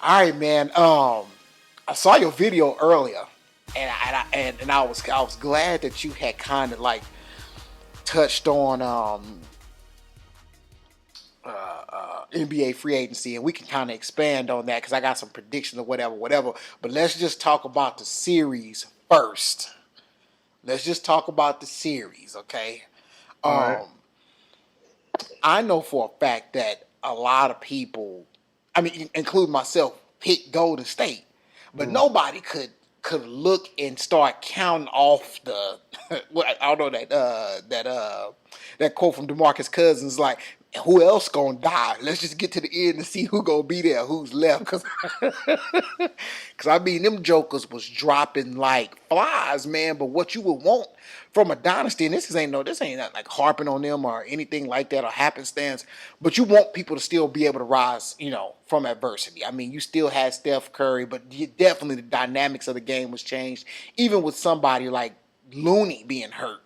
All right, man. I saw your video earlier, and I was glad that you had kind of like touched on NBA free agency, and we can kind of expand on that because I got some predictions or whatever. But let's just talk about the series first. Let's just talk about the series, okay? All right. Um, I know for a fact that a lot of people, I mean, including myself, picked Golden State, but Mm. nobody could look and start counting off the. I don't know that quote from DeMarcus Cousins like. Who else gonna die? Let's just get to the end and see who gonna be there, who's left. Cause I mean, them jokers was dropping like flies, man. But what you would want from a dynasty, and this ain't not like harping on them or anything like that or happenstance. But you want people to still be able to rise, from adversity. I mean, you still had Steph Curry, but definitely the dynamics of the game was changed. Even with somebody like Looney being hurt,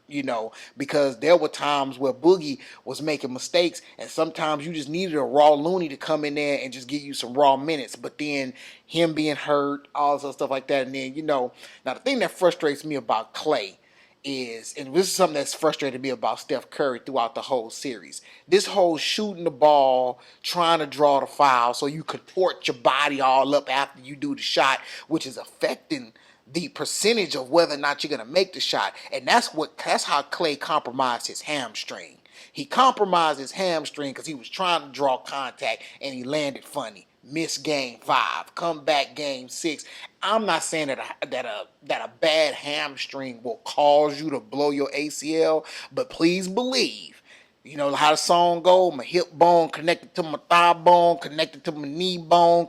because there were times where Boogie was making mistakes, and sometimes you just needed a raw Looney to come in there and just give you some raw minutes. But then him being hurt, all this other stuff like that, and then now the thing that frustrates me about Clay is, and this is something that's frustrated me about Steph Curry throughout the whole series. This whole shooting the ball, trying to draw the foul so you contort your body all up after you do the shot, which is affecting the percentage of whether or not you're gonna make the shot. And that's how Clay compromised his hamstring. He compromised his hamstring because he was trying to draw contact and he landed funny. Missed game 5, come back game 6. I'm not saying that a bad hamstring will cause you to blow your ACL, but please believe, you know how the song go, my hip bone connected to my thigh bone, connected to my knee bone,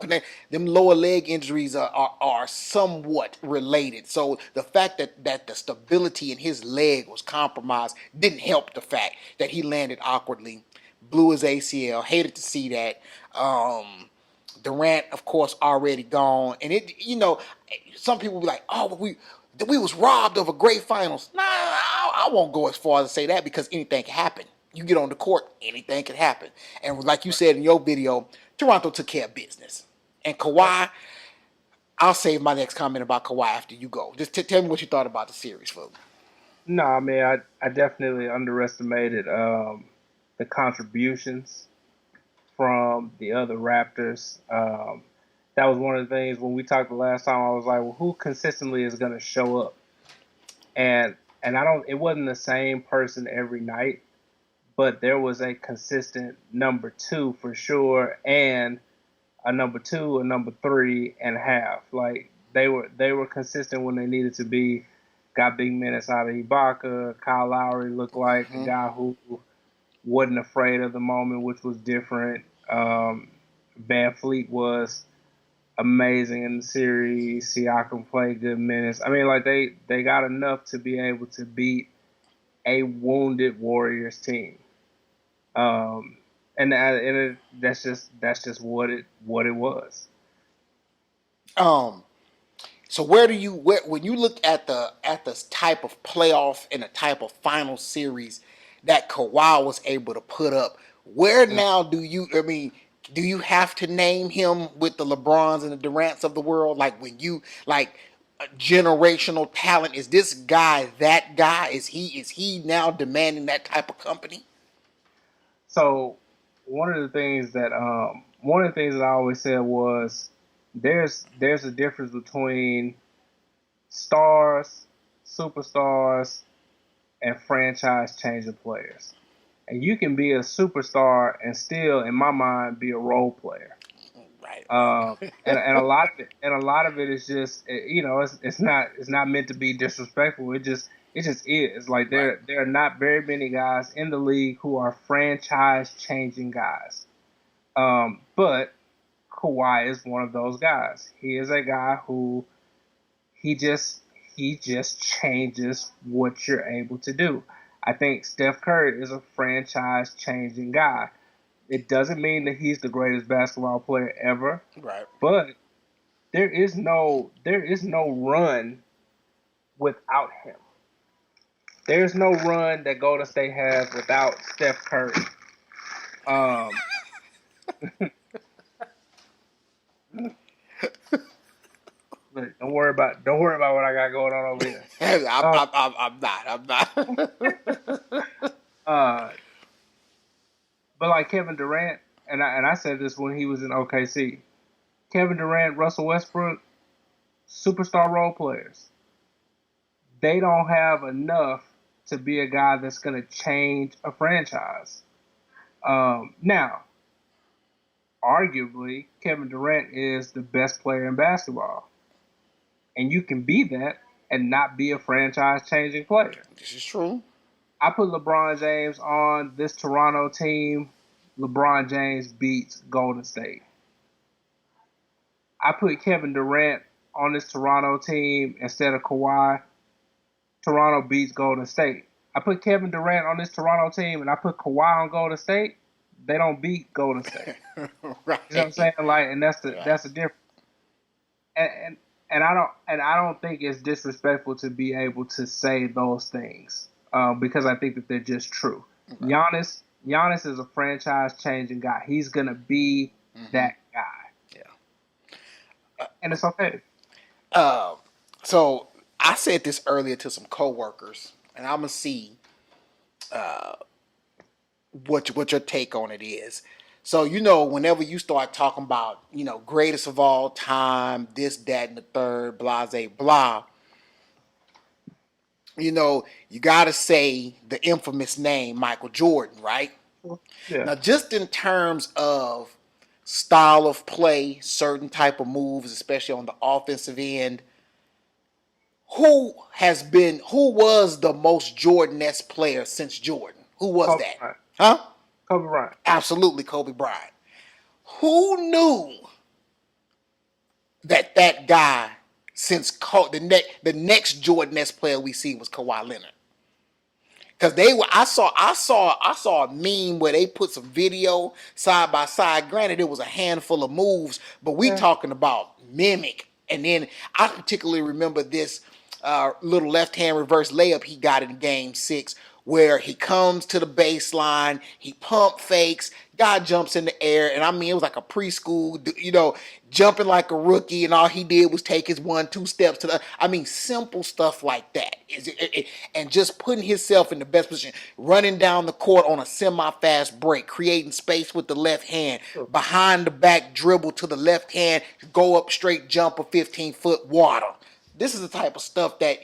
them lower leg injuries are somewhat related. So the fact that the stability in his leg was compromised didn't help the fact that he landed awkwardly, blew his ACL. Hated to see that. Durant, of course, already gone, and some people be like, "Oh, we was robbed of a great finals." Nah, I won't go as far as to say that because anything can happen. You get on the court, anything can happen. And like you said in your video, Toronto took care of business. And Kawhi, I'll save my next comment about Kawhi after you go. Just tell me what you thought about the series, folks. No, I mean, I definitely underestimated the contributions from the other Raptors. That was one of the things when we talked the last time. I was like, well, who consistently is going to show up? And I don't. It wasn't the same person every night, but there was a consistent number two for sure, and a number two, a number three, and a half. Like they were consistent when they needed to be. Got big minutes out of Ibaka. Kyle Lowry looked like a Mm-hmm. guy who wasn't afraid of the moment, which was different. Van Fleet was amazing in the series. Siakam played good minutes. I mean, like they got enough to be able to beat a wounded Warriors team. Um, that's just what it was. Um, so when you look at the type of playoff and the type of final series that Kawhi was able to put up, where now do you have to name him with the LeBrons and the Durants of the world? Like when you like a generational talent, is this guy that guy? Is he now demanding that type of company? So one of the things that I always said was there's a difference between stars, superstars, and franchise changing players. And you can be a superstar and still, in my mind, be a role player. Right. And a lot of it is just it's not meant to be disrespectful. It just is like Right. there are not very many guys in the league who are franchise changing guys. But Kawhi is one of those guys. He is a guy who he just he just changes what you're able to do. I think Steph Curry is a franchise changing guy. It doesn't mean that he's the greatest basketball player ever, Right. but there is no run without him. There's no run that Golden State has without Steph Curry. Um, don't worry about what I got going on over here. Uh, I'm not. I'm not. uh, but like Kevin Durant, and I said this when he was in OKC. Kevin Durant, Russell Westbrook, superstar role players. They don't have enough to be a guy that's going to change a franchise. Now, arguably, Kevin Durant is the best player in basketball, and you can be that and not be a franchise-changing player. This is true. I put LeBron James on this Toronto team. LeBron James beats Golden State. I put Kevin Durant on this Toronto team instead of Kawhi. Toronto beats Golden State. I put Kevin Durant on this Toronto team and I put Kawhi on Golden State. They don't beat Golden State. Right. You know what I'm saying? Like, and that's Right. the difference. And and I don't think it's disrespectful to be able to say those things because I think that they're just true. Okay. Giannis is a franchise changing guy. He's gonna be that guy. Yeah. And it's okay. So I said this earlier to some coworkers, and I'm gonna see what your take on it is. So whenever you start talking about greatest of all time, this, that, and the third, blah, blah, you gotta say the infamous name Michael Jordan, right? Yeah. Now, just in terms of style of play, certain type of moves, especially on the offensive end, who was the most Jordan-esque player since Jordan? Who was Kobe that? Bryant. Huh? Kobe Bryant. Absolutely, Kobe Bryant. Who knew that guy since the next Jordan-esque player we see was Kawhi Leonard? Because I saw a meme where they put some video side by side. Granted, it was a handful of moves, but we Yeah. talking about mimic. And then I particularly remember this little left hand reverse layup he got in Game 6, where he comes to the baseline, he pump fakes, guy jumps in the air, and I mean it was like a preschool, jumping like a rookie, and all he did was take his 1-2 steps to the. I mean, simple stuff like that, and just putting himself in the best position, running down the court on a semi-fast break, creating space with the left hand, Sure. behind the back dribble to the left hand, go up straight jumper, 15-foot water. This is the type of stuff that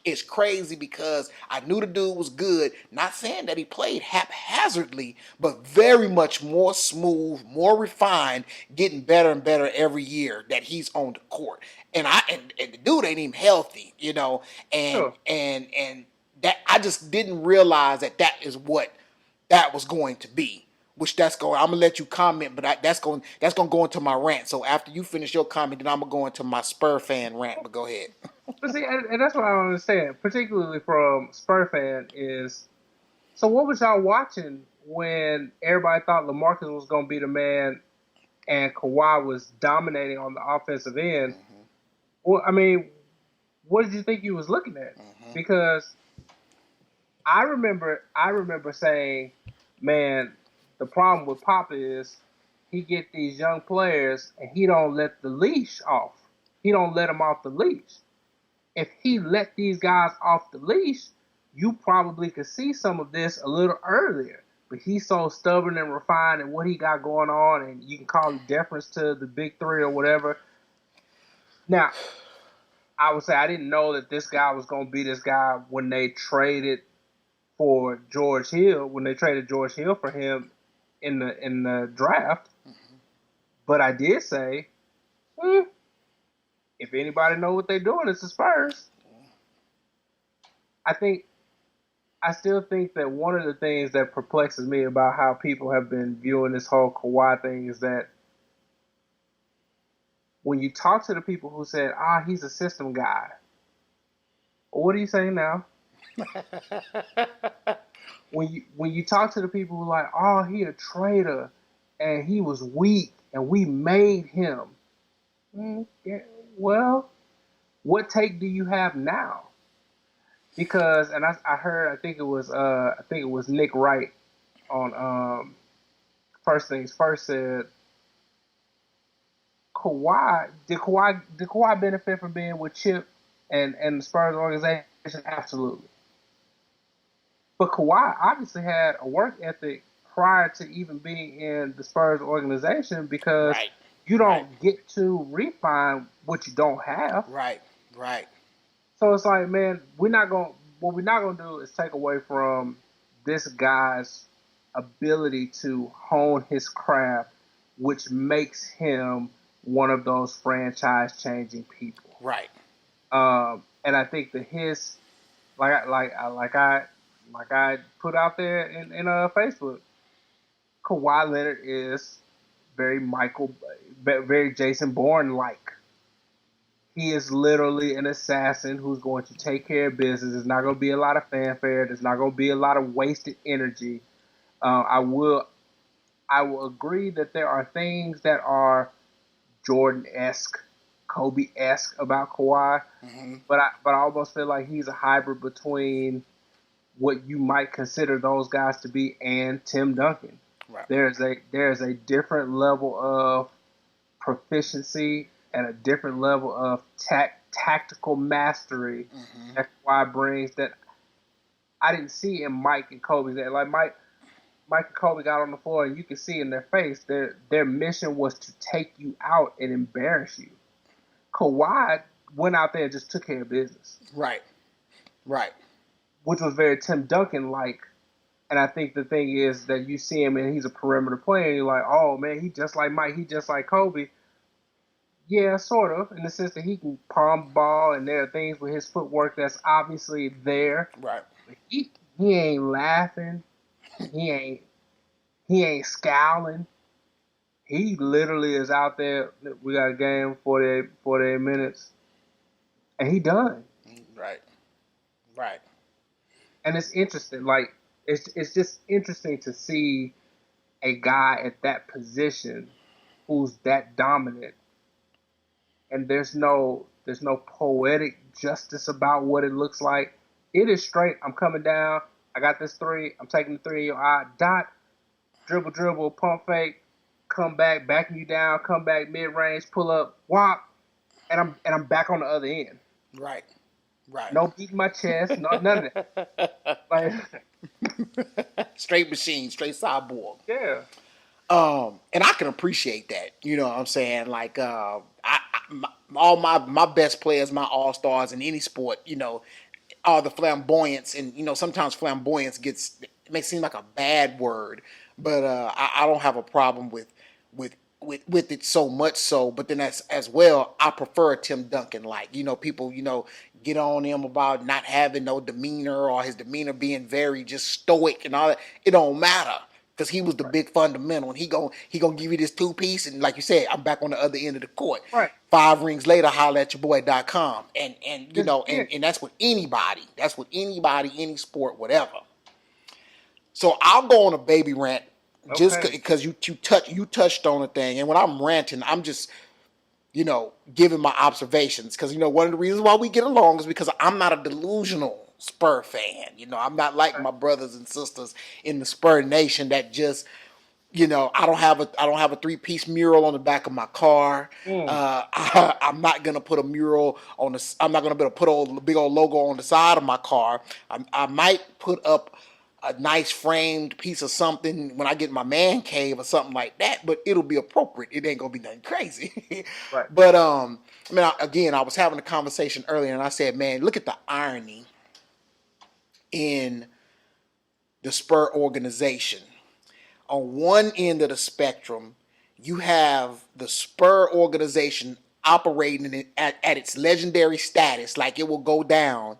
it's crazy because I knew the dude was good. Not saying that he played haphazardly, but very much more smooth, more refined, getting better and better every year that he's on the court. And the dude ain't even healthy, and Sure. and that I just didn't realize that is what that was going to be. Which that's going. I'm gonna let you comment, but that's going to go into my rant. So after you finish your comment, then I'm gonna go into my Spur fan rant. But go ahead. But see, and that's what I don't understand, particularly from Spur fan, is so what was y'all watching when everybody thought LaMarcus was going to be the man and Kawhi was dominating on the offensive end? Well, I mean, what did you think you was looking at? Because I remember saying, man, the problem with Pop is he get these young players and he don't let the leash off. He don't let them off the leash. If he let these guys off the leash, you probably could see some of this a little earlier. But he's so stubborn and refined and what he got going on, and you can call it deference to the big three or whatever. Now, I would say I didn't know that this guy was going to be this guy when they traded for George Hill, when they traded George Hill for him in the draft. But I did say, if anybody know what they're doing, it's the Spurs. I think I still think that one of the things that perplexes me about how people have been viewing this whole Kawhi thing is that when you talk to the people who said, he's a system guy, well, what are you saying now? When you talk to the people who are like, he a traitor and he was weak and we made him. Yeah, well, what take do you have now? Because I heard I think it was Nick Wright on First Things First said Kawhi benefit from being with Chip and the Spurs organization? Absolutely. But Kawhi obviously had a work ethic prior to even being in the Spurs organization because Right. you Right. don't get to refine what you don't have. Right. Right. So it's like, man, what we're not gonna do is take away from this guy's ability to hone his craft, which makes him one of those franchise changing people. Right. And I think that his like I put out there in Facebook, Kawhi Leonard is very Jason Bourne like. He is literally an assassin who's going to take care of business. There's not going to be a lot of fanfare. There's not going to be a lot of wasted energy. I will agree that there are things that are Jordan-esque, Kobe-esque about Kawhi, Mm-hmm. but I almost feel like he's a hybrid between what you might consider those guys to be and Tim Duncan. Right. There's a different level of proficiency and a different level of tactical mastery Mm-hmm. that Kawhi brings that I didn't see in Mike and Kobe's. Like Mike and Kobe got on the floor, and you could see in their face their mission was to take you out and embarrass you. Kawhi went out there and just took care of business, Right. Right. which was very Tim Duncan like. And I think the thing is that you see him and he's a perimeter player, and you're like, oh man, he just like Mike, he just like Kobe. Yeah, sort of, in the sense that he can palm the ball, and there are things with his footwork that's obviously there. Right. But he ain't laughing. He ain't he ain't scowling. He literally is out there. We got a game 48 minutes, and he done. Right. Right. And it's interesting. Like it's just interesting to see a guy at that position who's that dominant, and there's no poetic justice about what it looks like. It is straight. I'm coming down. I got this three. I'm taking the three in your eye. Dot. Dribble, pump fake, come back, backing you down, come back mid range, pull up, whop, and I'm back on the other end. Right. Right. No beating my chest, none of that. Like, Straight machine, straight cyborg. yeah, And I can appreciate that. You know what I'm saying? Like, all my best players, my all stars in any sport, are the flamboyance, and sometimes flamboyance it may seem like a bad word, but I don't have a problem with with it so much so. But then as well, I prefer Tim Duncan. Like people get on him about not having no demeanor or his demeanor being very just stoic and all that. It don't matter. Because he was the right, big fundamental, and he gonna give you this 2-piece, and like you said, I'm back on the other end of the court. right. 5 rings later, holla at your boy.com, and Just yeah, and that's with anybody. That's with anybody, any sport, whatever. So I'll go on a baby rant just okay, because you touched on a thing, and when I'm ranting, I'm just giving my observations because one of the reasons why we get along is because I'm not a delusional Spur fan. I'm not like okay. my brothers and sisters in the Spur Nation that just I don't have a 3-piece mural on the back of my car. Mm, I'm not gonna put a mural on the. I'm not gonna be able to put a big old logo on the side of my car. I might put up a nice framed piece of something when I get in my man cave or something like that, but it'll be appropriate. It ain't gonna be nothing crazy. right. But again, I was having a conversation earlier, and I said, man, look at the irony in the Spur organization. On one end of the spectrum, you have the Spur organization operating at its legendary status, like it will go down,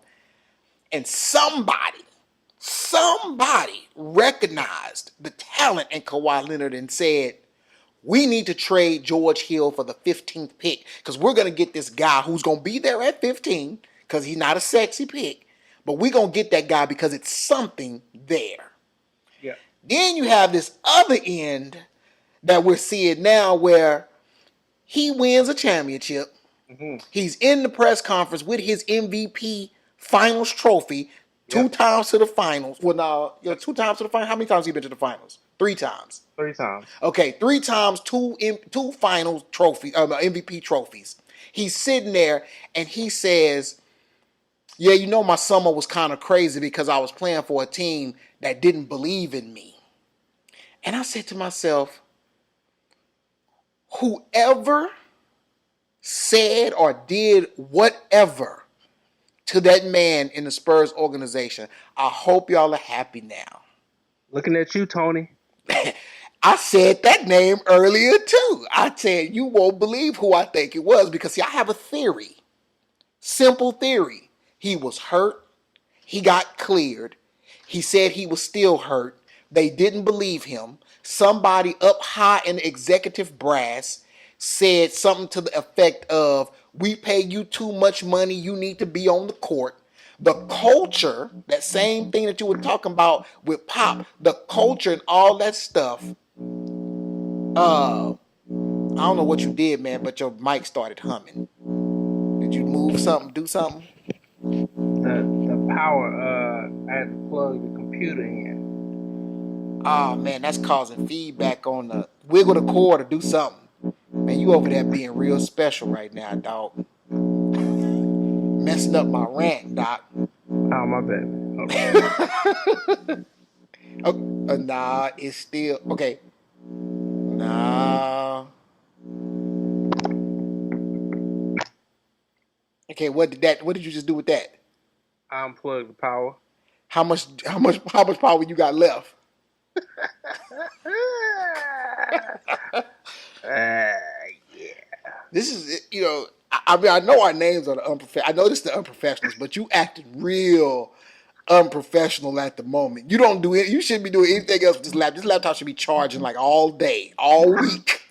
and somebody recognized the talent in Kawhi Leonard and said, we need to trade George Hill for the 15th pick because we're going to get this guy who's going to be there at 15 because he's not a sexy pick, but we're going to get that guy because it's something there. Yeah, Then you have this other end that we're seeing now where he wins a championship. mm-hmm. He's in the press conference with his MVP finals trophy, two Yep, times to the finals. Well, now, yep. 2 times to the finals. How many times have you been to the finals? Three times. 3 times. Okay, three times, two final trophies, MVP trophies. He's sitting there and he says, "Yeah, you know my summer was kind of crazy because I was playing for a team that didn't believe in me." And I said to myself, whoever said or did whatever to that man in the Spurs organization, I hope y'all are happy now. Looking at you, Tony. I said that name earlier too. I said you won't believe who I think it was because see, I have a theory. Simple theory. He was hurt. He got cleared. He said he was still hurt. They didn't believe him. Somebody up high in the executive brass said something to the effect of, "We pay you too much money. You need to be on the court." The culture, that same thing that you were talking about with Pop, the culture and all that stuff. I don't know what you did, man, but your mic started humming. Did you move something, do something? The power. I had to plug the computer in. Oh man, that's causing feedback on the wiggle the cord or do something. Man, you over there being real special right now, dog. Messing up my rant, doc. Oh, my bad. Okay. Nah, it's still okay. Nah. Okay, what did you just do with that? Unplug the power. How much power you got left? Yeah. This is I mean I know our names are the unprofessional. I know this is the unprofessionals, but you acted real unprofessional at the moment. You don't do it. You shouldn't be doing anything else with this laptop. This laptop should be charging like all day, all week.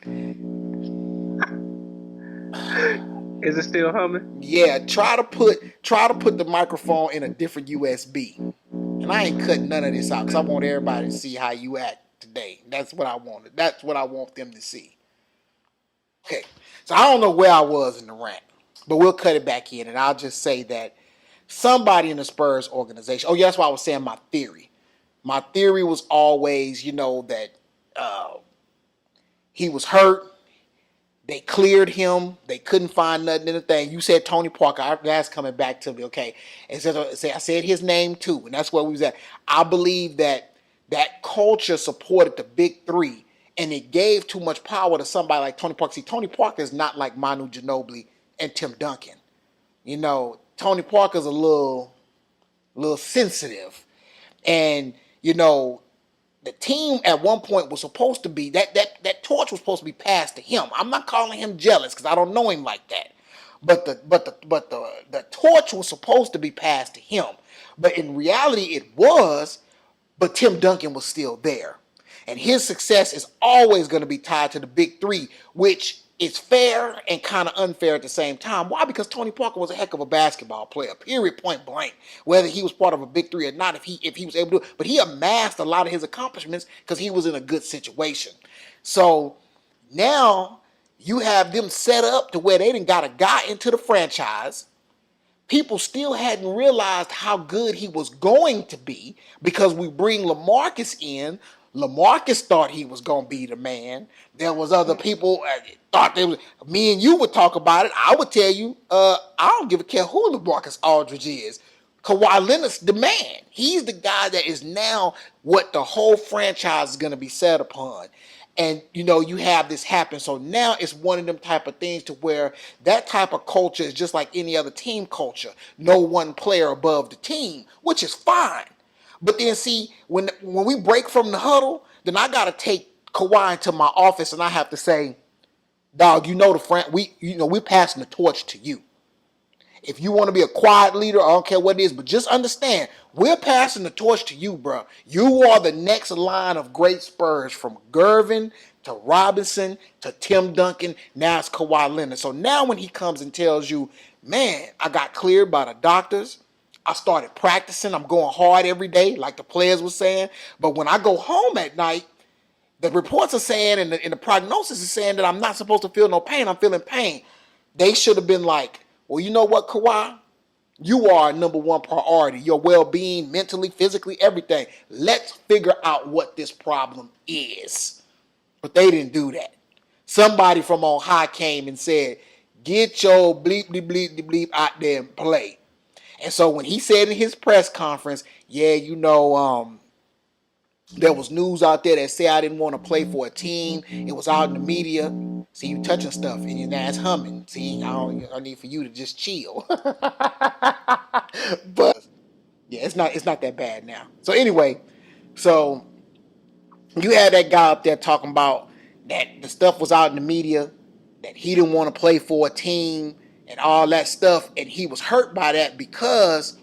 Is it still humming? Yeah, try to put the microphone in a different USB. And I ain't cutting none of this out because I want everybody to see how you act today. That's what I wanted. That's what I want them to see. Okay, so I don't know where I was in the rant, but we'll cut it back in, and I'll just say that somebody in the Spurs organization. Oh, yeah, that's why I was saying my theory. My theory was always, that he was hurt. They cleared him. They couldn't find nothing in the thing. You said Tony Parker. That's coming back to me, okay? And so I said his name too, and that's where we was at. I believe that culture supported the big three, and it gave too much power to somebody like Tony Parker. See, Tony Parker is not like Manu Ginobili and Tim Duncan. Tony Parker's a little sensitive, and the team at one point was supposed to be that torch was supposed to be passed to him. I'm not calling him jealous because I don't know him like that, but the torch was supposed to be passed to him. But in reality, it was. But Tim Duncan was still there, and his success is always going to be tied to the big three, which is fair and kind of unfair at the same time. Why? Because Tony Parker was a heck of a basketball player, period, point blank. Whether he was part of a big three or not, if he was able to do it, but he amassed a lot of his accomplishments because he was in a good situation. So now you have them set up to where they done got a guy into the franchise. People still hadn't realized how good he was going to be because we bring LaMarcus in. LaMarcus thought he was going to be the man. There was other people thought they was. Me and you would talk about it. I would tell you, I don't give a care who LaMarcus Aldridge is. Kawhi Leonard's the man. He's the guy that is now what the whole franchise is going to be set upon. And, you have this happen. So now it's one of them type of things to where that type of culture is just like any other team culture. No one player above the team, which is fine. But then see, when we break from the huddle, then I got to take Kawhi into my office and I have to say, dog, we're passing the torch to you. If you want to be a quiet leader, I don't care what it is, but just understand, we're passing the torch to you, bro. You are the next line of great Spurs from Gervin to Robinson to Tim Duncan. Now it's Kawhi Leonard. So now when he comes and tells you, man, I got cleared by the doctors. I started practicing. I'm going hard every day, like the players were saying. But when I go home at night, the reports are saying and the prognosis is saying that I'm not supposed to feel no pain. I'm feeling pain. They should have been like, well, you know what, Kawhi? You are number one priority. Your well-being, mentally, physically, everything. Let's figure out what this problem is. But they didn't do that. Somebody from on high came and said, get your bleep, bleep, bleep, bleep out there and play. And so when he said in his press conference, yeah, there was news out there that said I didn't want to play for a team. It was out in the media. See, you touching stuff and your ass humming. See, I need for you to just chill. But yeah, it's not that bad now. So anyway, so you had that guy up there talking about that the stuff was out in the media, that he didn't want to play for a team and all that stuff, and he was hurt by that because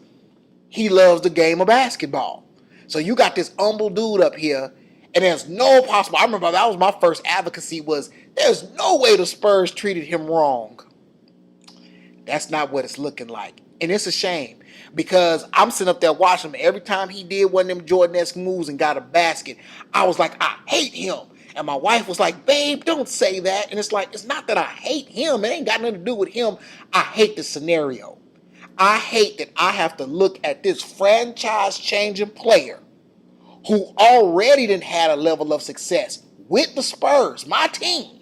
he loves the game of basketball. So you got this humble dude up here, and there's no possible. I remember that was my first advocacy was there's no way the Spurs treated him wrong. That's not what it's looking like. And it's a shame because I'm sitting up there watching him. Every time he did one of them Jordan-esque moves and got a basket, I was like, I hate him. And my wife was like, babe, don't say that. And it's like, it's not that I hate him. It ain't got nothing to do with him. I hate the scenario. I hate that I have to look at this franchise-changing player who already didn't had a level of success with the Spurs, my team.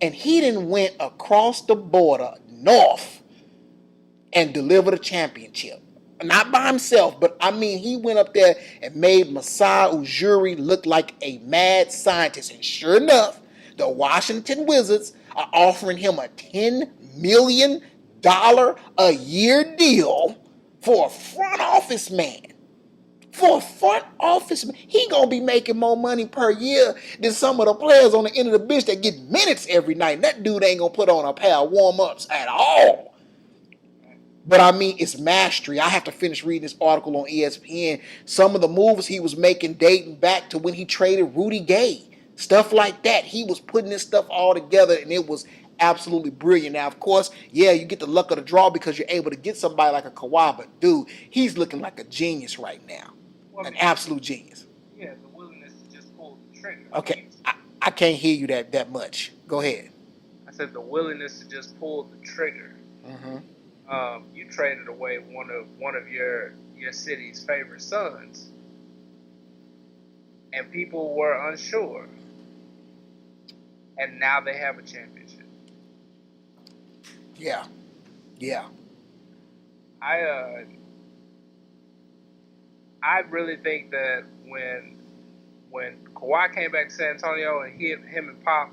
And he didn't went across the border north and delivered a championship. Not by himself, but I mean, he went up there and made Masai Ujiri look like a mad scientist. And sure enough, the Washington Wizards are offering him a $10 million a year deal for a front office man. For a front office man, he gonna be making more money per year than some of the players on the end of the bench that get minutes every night. And that dude ain't gonna put on a pair of warm-ups at all. But I mean, it's mastery. I have to finish reading this article on ESPN. Some of the moves he was making dating back to when he traded Rudy Gay. Stuff like that. He was putting this stuff all together, and it was absolutely brilliant. Now, of course, yeah, you get the luck of the draw because you're able to get somebody like a Kawhi, but dude, he's looking like a genius right now. Well, An absolute genius. yeah, the willingness to just pull the trigger. Okay, I can't hear you that much. Go ahead. I said the willingness to just pull the trigger. Mm-hmm. You traded away one of your city's favorite sons, and people were unsure, and now they have a championship. Yeah, yeah. I really think that when Kawhi came back to San Antonio and him and Pop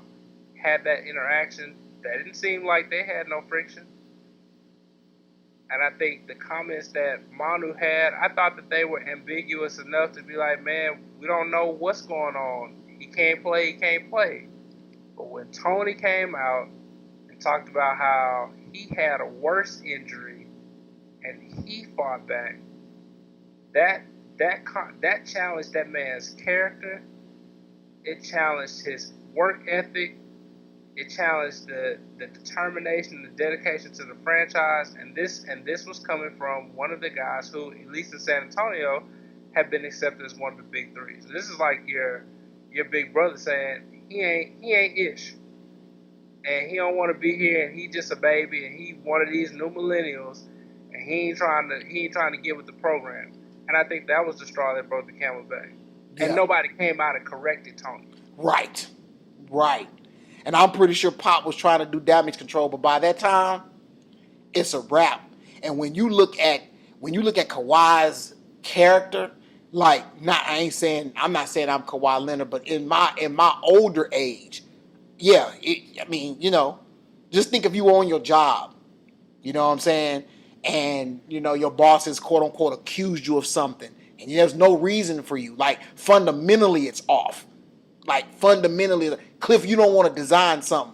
had that interaction, that didn't seem like they had no friction. And I think the comments that Manu had, I thought that they were ambiguous enough to be like, man, we don't know what's going on. He can't play, he can't play. But when Tony came out and talked about how he had a worse injury and he fought back, that challenged that man's character. It challenged his work ethic. It challenged the determination and the dedication to the franchise. And this was coming from one of the guys who, at least in San Antonio, have been accepted as one of the big threes. And this is like your big brother saying he ain't ish. And he don't want to be here, and he just a baby, and he one of these new millennials, and he ain't trying to get with the program. And I think that was the straw that broke the camel back. Yeah. And nobody came out and corrected Tony. Right. And I'm pretty sure Pop was trying to do damage control, but by that time, it's a wrap. And when you look at Kawhi's character, like, I'm not saying I'm Kawhi Leonard, but in my older age, yeah, just think if you were on your job, you know what I'm saying, and your bosses quote unquote accused you of something, and there's no reason for you. Like fundamentally, it's off. Like fundamentally, Cliff, you don't want to design something.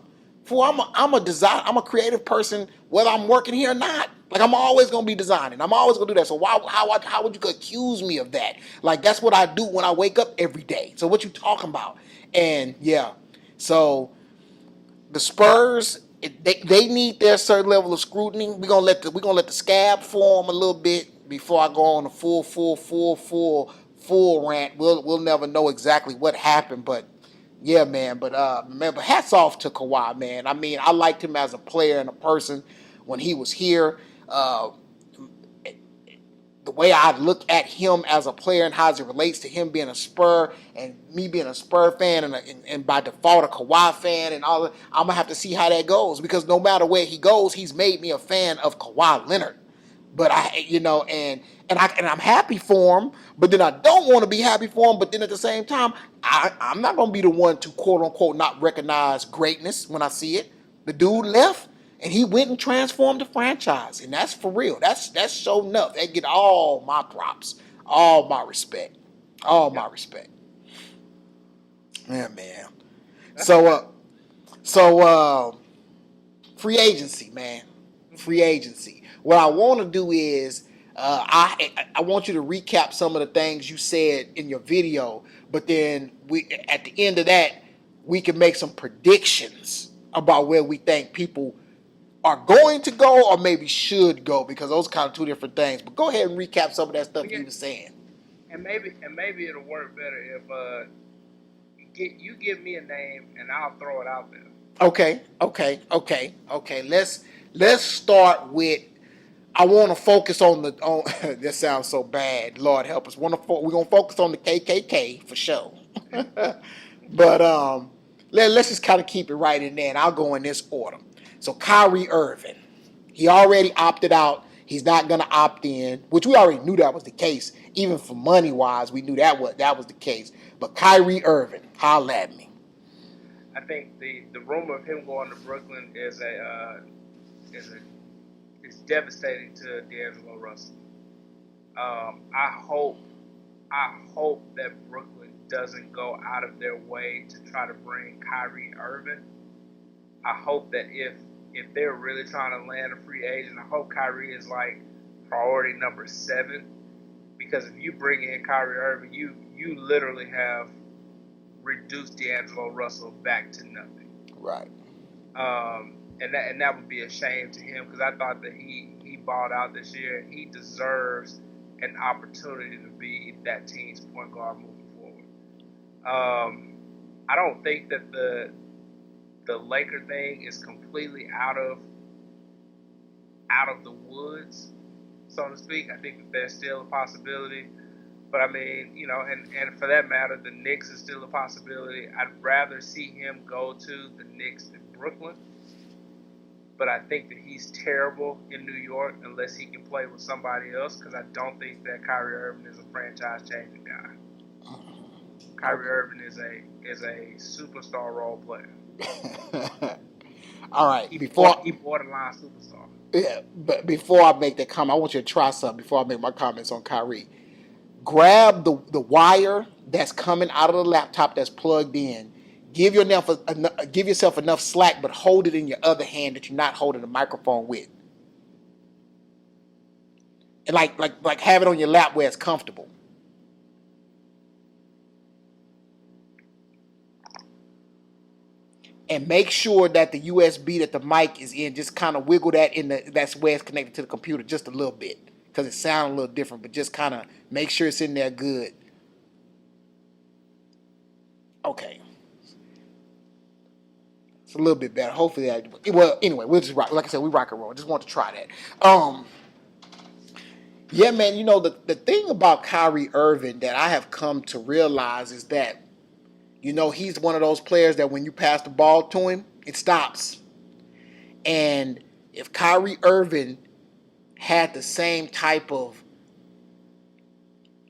I'm a creative person, whether I'm working here or not. Like I'm always gonna be designing. I'm always gonna do that. So how would you accuse me of that? Like that's what I do when I wake up every day. So what you talking about? And yeah, so the Spurs, they need their certain level of scrutiny. We're gonna let the scab form a little bit before I go on a full rant. We'll never know exactly what happened, but yeah, man. But remember, hats off to Kawhi, man. I mean, I liked him as a player and a person when he was here. the way I look at him as a player and how it relates to him being a Spur and me being a Spur fan and by default a Kawhi fan and all that, I'm gonna have to see how that goes because no matter where he goes, he's made me a fan of Kawhi Leonard. But I'm happy for him, but then I don't want to be happy for him. But then at the same time, I'm not gonna be the one to quote unquote not recognize greatness when I see it. The dude left and he went and transformed the franchise, and that's for real. That's so enough. They get all my props, all my respect, all my respect. Yeah, man. So free agency, man. Free agency. What I want to do is I want you to recap some of the things you said in your video, but then we at the end of that we can make some predictions about where we think people are going to go or maybe should go because those are kind of two different things. But go ahead and recap some of that stuff you were saying. And maybe it'll work better if you give me a name and I'll throw it out there. Okay. Let's start with. I want to focus on the. On this sounds so bad. Lord help us. We're gonna focus on the KKK for sure. But let's just kind of keep it right in there, and I'll go in this order. So Kyrie Irving, he already opted out. He's not gonna opt in, which we already knew that was the case. Even for money wise, we knew that was the case. But Kyrie Irving, holla at me. I think the rumor of him going to Brooklyn is devastating to D'Angelo Russell. I hope that Brooklyn doesn't go out of their way to try to bring Kyrie Irving. I hope that if they're really trying to land a free agent, I hope Kyrie is like priority number 7. Because if you bring in Kyrie Irving, you literally have reduced D'Angelo Russell back to nothing. Right. And that would be a shame to him because I thought that he balled out this year. He deserves an opportunity to be that team's point guard moving forward. I don't think that the Laker thing is completely out of the woods, so to speak. I think that there's still a possibility. But I mean, and for that matter, the Knicks is still a possibility. I'd rather see him go to the Knicks than Brooklyn. But I think that he's terrible in New York unless he can play with somebody else because I don't think that Kyrie Irving is a franchise-changing guy. Kyrie Irving is a superstar role player. All right. He borderline superstar. Yeah, but before I make that comment, I want you to try something before I make my comments on Kyrie. Grab the wire that's coming out of the laptop that's plugged in. Give yourself enough slack, but hold it in your other hand that you're not holding the microphone with. And like have it on your lap where it's comfortable. And make sure that the USB that the mic is in, just kind of wiggle that that's where it's connected to the computer just a little bit. Because it sounds a little different, but just kind of make sure it's in there good. Okay. It's a little bit better. Hopefully anyway, we'll just rock. Like I said, we rock and roll. I just want to try that. Yeah, man, the thing about Kyrie Irving that I have come to realize is that, he's one of those players that when you pass the ball to him, it stops. And if Kyrie Irving had the same type of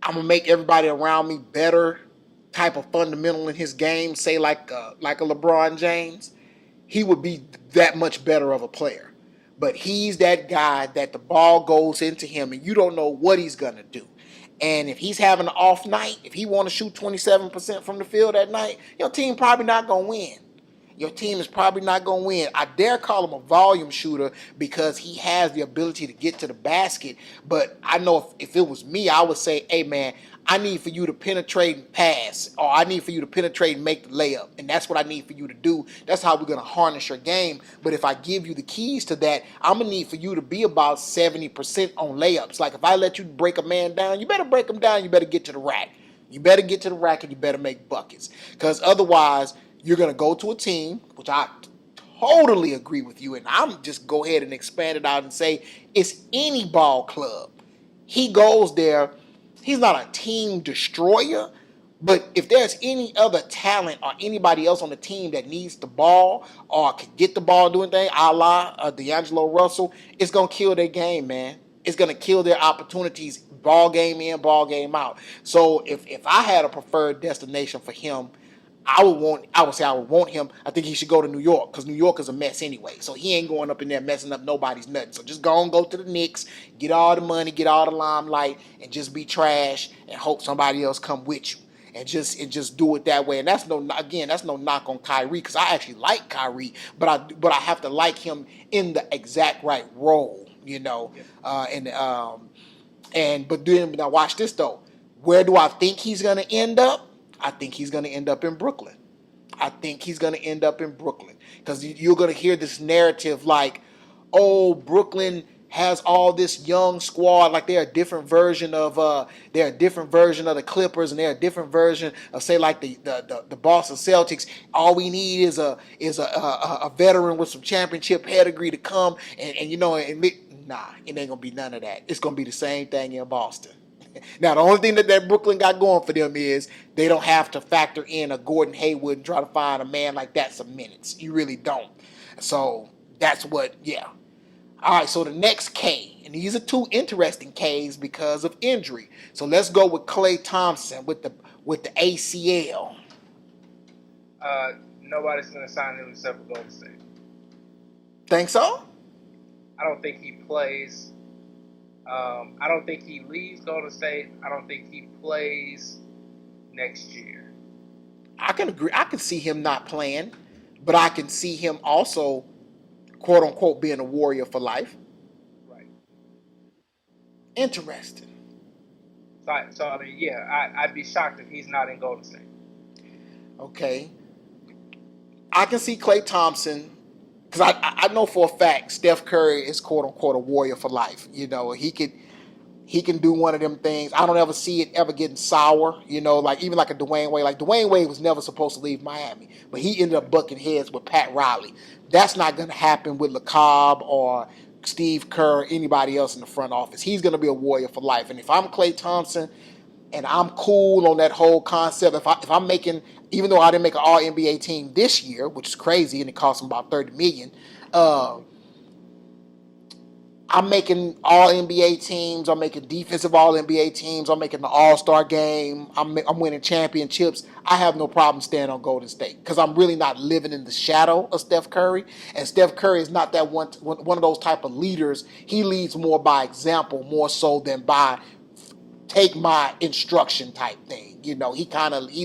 I'm gonna make everybody around me better type of fundamental in his game, say like a LeBron James, he would be that much better of a player. But he's that guy that the ball goes into him and you don't know what he's gonna do. And if he's having an off night, if he want to shoot 27% from the field that night, your team probably not gonna win. Your team is probably not going to win. I dare call him a volume shooter because he has the ability to get to the basket. But I know if it was me, I would say, hey, man, I need for you to penetrate and pass, or I need for you to penetrate and make the layup. And that's what I need for you to do. That's how we're going to harness your game. But if I give you the keys to that, I'm going to need for you to be about 70% on layups. Like if I let you break a man down, you better break him down. You better get to the rack. You better get to the rack and you better make buckets. Because otherwise, you're going to go to a team, which I totally agree with you, and I'm just go ahead and expand it out and say it's any ball club. he goes there. He's not a team destroyer, but if there's any other talent or anybody else on the team that needs the ball or can get the ball doing things, a la D'Angelo Russell, it's gonna kill their game, man. It's gonna kill their opportunities, ball game in, ball game out. So if I had a preferred destination for him, I would want him. I think he should go to New York because New York is a mess anyway. So he ain't going up in there messing up nobody's nothing. So just go and go to the Knicks, get all the money, get all the limelight, and just be trash and hope somebody else come with you. And just do it that way. And that's no knock on Kyrie because I actually like Kyrie, but I have to like him in the exact right role, you know. Yeah. But then now watch this though. Where do I think he's gonna end up? I think he's gonna end up in Brooklyn. I think he's going to end up in Brooklyn because you're going to hear this narrative like, oh, Brooklyn has all this young squad, like they're a different version of the Clippers, and they're a different version of say like the Boston Celtics. All we need is a veteran with some championship pedigree to come nah, it ain't gonna be none of that. It's gonna be the same thing in Boston. Now, the only thing that Brooklyn got going for them is they don't have to factor in a Gordon Hayward and try to find a man like that some minutes. You really don't. So that's what, yeah. All right, so the next K, and these are two interesting Ks because of injury. So let's go with Klay Thompson with the ACL. Nobody's going to sign him except for Golden State. Think so? I don't think he plays. I don't think he leaves Golden State. I don't think he plays next year. I can agree. I can see him not playing, but I can see him also, quote unquote, being a Warrior for life. Right. Interesting. So I mean, yeah, I'd be shocked if he's not in Golden State. Okay. I can see Klay Thompson because I know for a fact Steph Curry is quote unquote a Warrior for life. You know, he can do one of them things. I don't ever see it ever getting sour, you know, like even like a Dwayne Wade. Like Dwayne Wade was never supposed to leave Miami, but he ended up bucking heads with Pat Riley. That's not going to happen with LeCobb or Steve Kerr or anybody else in the front office. He's going to be a Warrior for life. And if I'm Klay Thompson and I'm cool on that whole concept, if I'm making, even though I didn't make an All NBA team this year, which is crazy, and it cost him about $30 million. I'm making all NBA teams. I'm making defensive all NBA teams. I'm making the All Star game. I'm winning championships. I have no problem staying on Golden State because I'm really not living in the shadow of Steph Curry. And Steph Curry is not that one of those type of leaders. He leads more by example, more so than by take my instruction type thing. You know, he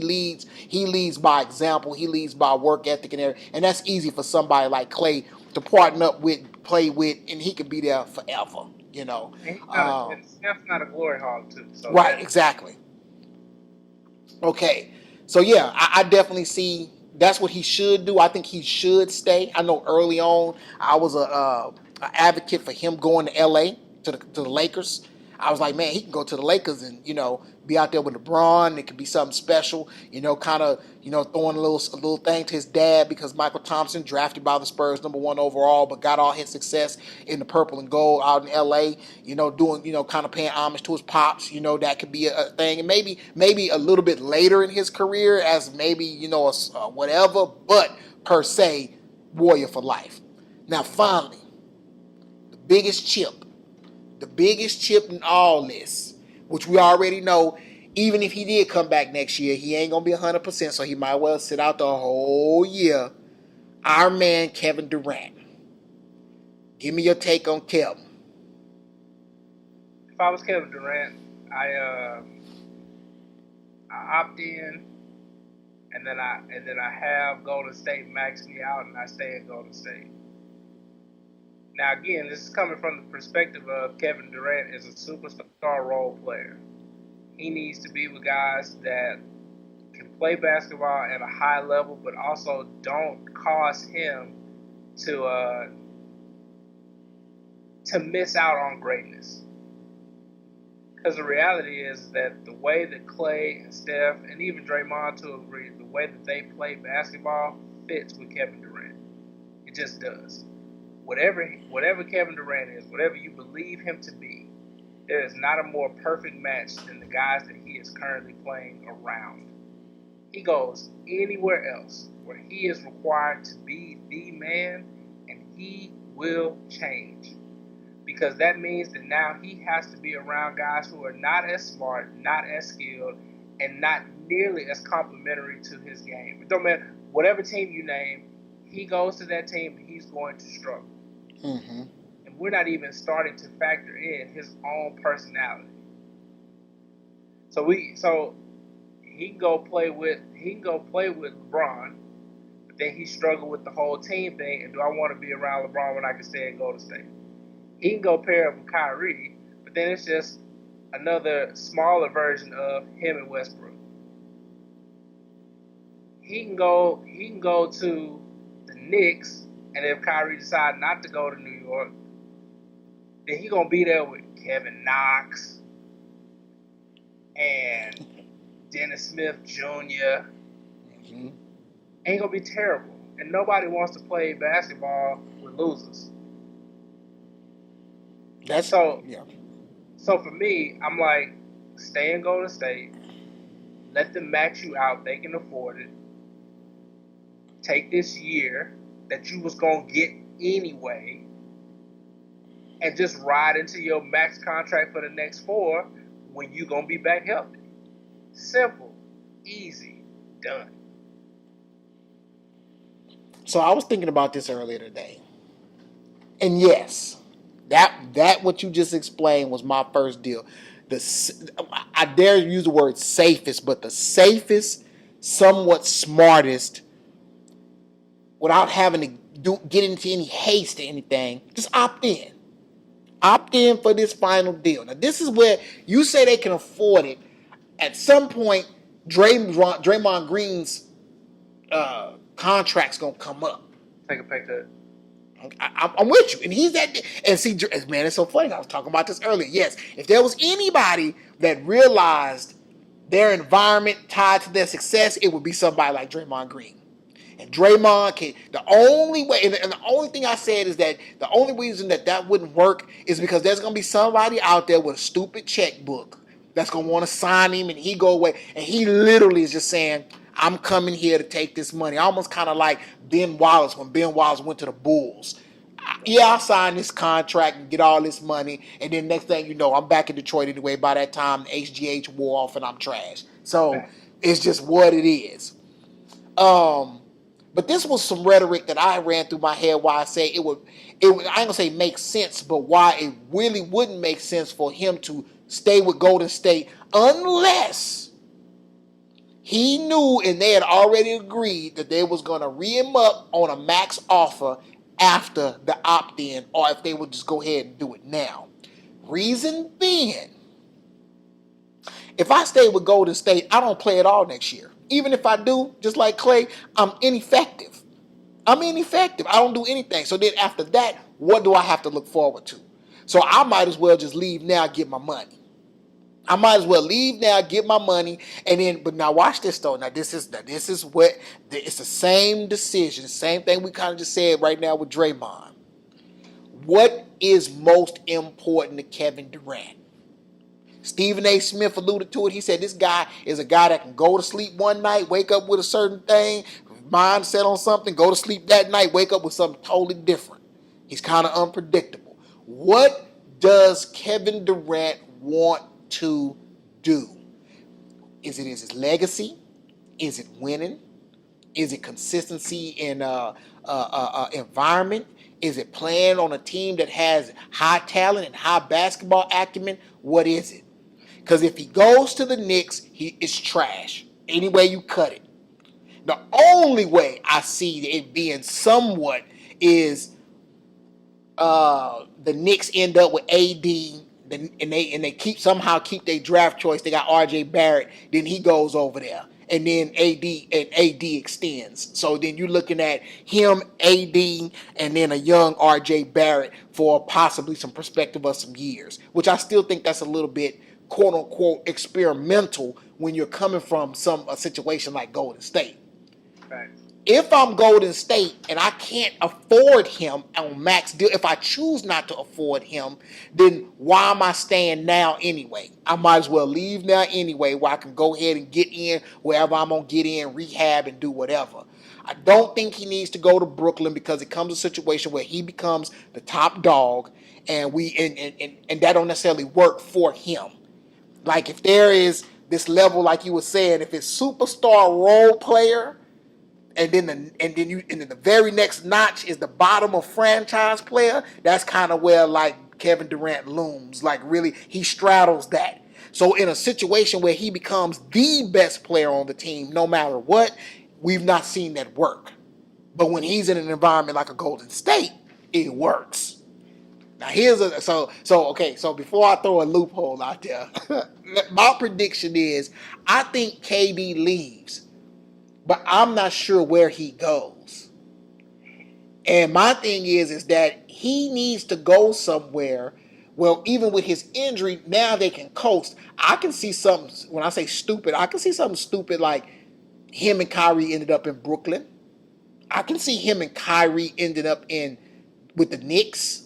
leads by example. He leads by work ethic and everything. And that's easy for somebody like Klay to partner up with, play with, and he could be there forever. You know, And Steph's not a glory hog too. So right? Exactly. Okay, so yeah, I definitely see that's what he should do. I think he should stay. I know early on I was a advocate for him going to LA to the Lakers. I was like, man, he can go to the Lakers and be out there with LeBron. It could be something special. Kind of throwing a little thing to his dad because Michael Thompson drafted by the Spurs #1 overall, but got all his success in the purple and gold out in LA. Doing kind of paying homage to his pops. That could be a thing, and maybe a little bit later in his career as maybe whatever, but per se, Warrior for life. Now finally, the biggest chip. The biggest chip in all this, which we already know, even if he did come back next year, he ain't going to be 100%, so he might well sit out the whole year. Our man, Kevin Durant. Give me your take on Kevin. if I was Kevin Durant, I opt in, and then I have Golden State max me out, and I stay in Golden State. Now, again, this is coming from the perspective of Kevin Durant as a superstar role player. He needs to be with guys that can play basketball at a high level, but also don't cause him to miss out on greatness. Because the reality is that the way that Klay and Steph and even Draymond to agree, the way that they play basketball fits with Kevin Durant. It just does. Whatever Kevin Durant is, whatever you believe him to be, There is not a more perfect match than the guys that he is currently playing around. He goes anywhere else where he is required to be the man, and he will change. Because that means that now he has to be around guys who are not as smart, not as skilled, and not nearly as complimentary to his game. It don't matter whatever team you name, he goes to that team and he's going to struggle. Mm-hmm. And we're not even starting to factor in his own personality. So he can go play with LeBron, but then he struggled with the whole team thing. And do I want to be around LeBron when I can stay and Golden State? He can go pair up with Kyrie, but then it's just another smaller version of him and Westbrook. He can go to the Knicks, and if Kyrie decides not to go to New York, then he gonna be there with Kevin Knox and Dennis Smith Jr. Mm-hmm. Ain't gonna be terrible, and nobody wants to play basketball with losers. That's So yeah. So for me, I'm like, stay in Golden State. Let them max you out. They can afford it. Take this year that you was gonna get anyway, and just ride into your max contract for the next 4 when you gonna be back healthy. Simple, easy, done. So I was thinking about this earlier today, and yes, that what you just explained was my first deal. I dare use the word safest, but the safest, somewhat smartest, without having to get into any haste or anything. Just opt in. Opt in for this final deal. Now this is where you say they can afford it. At some point, Draymond Green's contract's gonna come up. Take a pay cut. I'm with you, and he's that. And see, man, it's so funny. I was talking about this earlier. Yes, if there was anybody that realized their environment tied to their success, it would be somebody like Draymond Green. And Draymond can. The only way, and the only thing I said is that the only reason that wouldn't work is because there's gonna be somebody out there with a stupid checkbook that's gonna want to sign him, and he go away, and he literally is just saying, "I'm coming here to take this money." Almost kind of like Ben Wallace when Ben Wallace went to the Bulls. Yeah, I'll sign this contract and get all this money, and then next thing you know, I'm back in Detroit anyway. By that time, the HGH wore off and I'm trash. So it's just what it is. But this was some rhetoric that I ran through my head why I say it would I ain't gonna say make sense, but why it really wouldn't make sense for him to stay with Golden State unless he knew and they had already agreed that they was gonna re him up on a max offer after the opt-in, or if they would just go ahead and do it now. Reason being, if I stay with Golden State, I don't play at all next year. Even if I do, just like Clay, I'm ineffective. I'm ineffective. I don't do anything. So then after that, what do I have to look forward to? So I might as well just leave now, get my money. I might as well leave now, get my money, and then. But now watch this though. Now this is what it's the same decision, same thing we kind of just said right now with Draymond. What is most important to Kevin Durant? Stephen A. Smith alluded to it. He said this guy is a guy that can go to sleep one night, wake up with a certain thing, mind set on something, go to sleep that night, wake up with something totally different. He's kind of unpredictable. What does Kevin Durant want to do? Is it his legacy? Is it winning? Is it consistency in environment? Is it playing on a team that has high talent and high basketball acumen? What is it? Because if he goes to the Knicks, it's trash. Any way you cut it. The only way I see it being somewhat is the Knicks end up with AD, and they somehow keep their draft choice. They got RJ Barrett. Then he goes over there, and then AD extends. So then you're looking at him, AD, and then a young RJ Barrett for possibly some perspective of some years, which I still think that's a little bit quote unquote experimental when you're coming from a situation like Golden State. Right. If I'm Golden State and I can't afford him on max deal, if I choose not to afford him, then why am I staying now anyway? I might as well leave now anyway, where I can go ahead and get in wherever I'm gonna get in, rehab and do whatever. I don't think he needs to go to Brooklyn because it comes to a situation where he becomes the top dog, and and that don't necessarily work for him. Like if there is this level, like you were saying, if it's superstar role player, and then the very next notch is the bottom of franchise player. That's kind of where like Kevin Durant looms. Like really, he straddles that. So in a situation where he becomes the best player on the team, no matter what, we've not seen that work. But when he's in an environment like a Golden State, it works. Now here's a so before I throw a loophole out there, my prediction is I think KD leaves, but I'm not sure where he goes. And my thing is that he needs to go somewhere. Well, even with his injury, now they can coast. I can see something, when I say stupid, I can see something stupid like him and Kyrie ended up in Brooklyn. I can see him and Kyrie ended up in with the Knicks.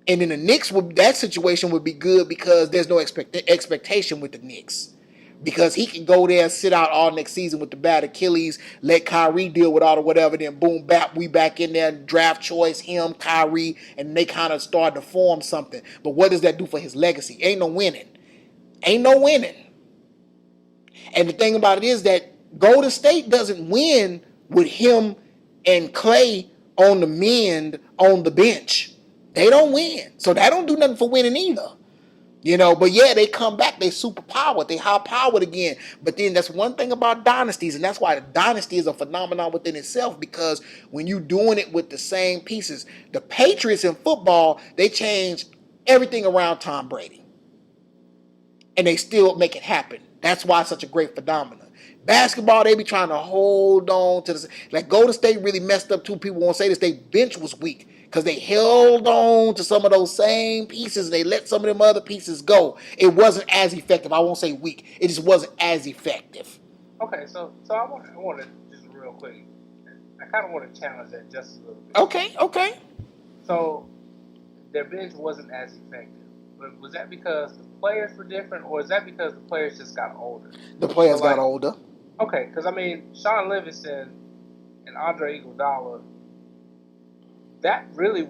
And then the Knicks, that situation would be good because there's no expectation with the Knicks. Because he can go there, sit out all next season with the bad Achilles, let Kyrie deal with all the whatever, then boom, bap, we back in there, draft choice, him, Kyrie, and they kind of start to form something. But what does that do for his legacy? Ain't no winning. Ain't no winning. And the thing about it is that Golden State doesn't win with him and Clay on the mend on the bench. They don't win. So that don't do nothing for winning either. But yeah, they come back, they super powered, they high powered again. But then that's one thing about dynasties, and that's why the dynasty is a phenomenon within itself, because when you're doing it with the same pieces, the Patriots in football, they changed everything around Tom Brady. And they still make it happen. That's why it's such a great phenomenon. Basketball, they be trying to hold on to this. Like Golden State really messed up too. People won't say this. Their bench was weak because they held on to some of those same pieces. And they let some of them other pieces go. It wasn't as effective. I won't say weak. It just wasn't as effective. Okay, so I want to just real quick. I kind of want to challenge that just a little bit. Okay. So their bench wasn't as effective. But was that because the players were different, or is that because the players just got older? The players got older. Okay, because I mean, Sean Livingston and Andre Iguodala, that really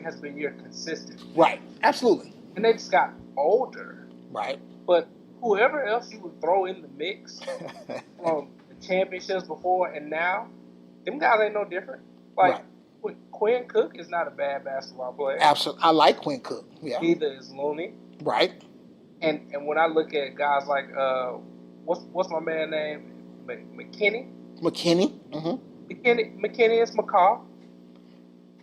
has been your consistent. Right, absolutely. And they just got older. Right. But whoever else you would throw in the mix from the championships before and now, them guys ain't no different. Like, right. Quinn Cook is not a bad basketball player. Absolutely. I like Quinn Cook. Yeah. Neither is Looney. Right. And when I look at guys like what's my man name? McKinney. Mm-hmm. McKinney is McCaw.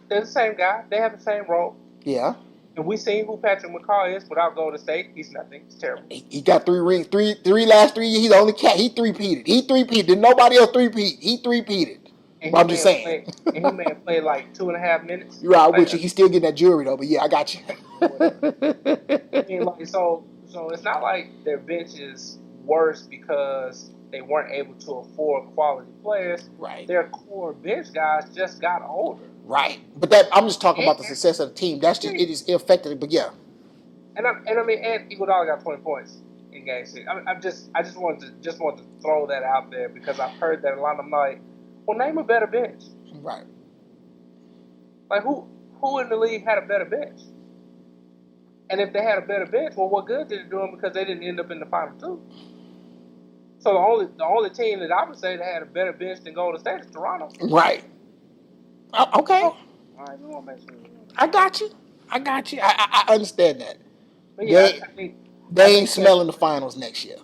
They're the same guy. They have the same role. Yeah. And we seen who Patrick McCaw is without Golden State. He's nothing. He's terrible. He got 3 rings. Three last 3 years. He's the only cat. He three-peated. Did nobody else three-peat? He three-peated. I'm just saying. And he may have played like 2.5 minutes. You're right, with you. He's still getting that jewelry though, but yeah, I got you. I mean, like, so it's not like their bench is worse because they weren't able to afford quality players. Right. Their core bench guys just got older. Right. But that I'm just talking about the success of the team. That's just it is affected, but yeah. And Iguodala got 20 points in Game 6. I just wanted to throw that out there because I've heard that a lot. I'm like, well, name a better bench. Right. Like who in the league had a better bench? And if they had a better bench, well, what good did it do them because they didn't end up in the final two? So the only team that I would say that had a better bench than Golden State is Toronto. Right. Okay. Oh, all right, we want to make sure. I got you. I understand that. But yeah, they ain't smelling the finals next year.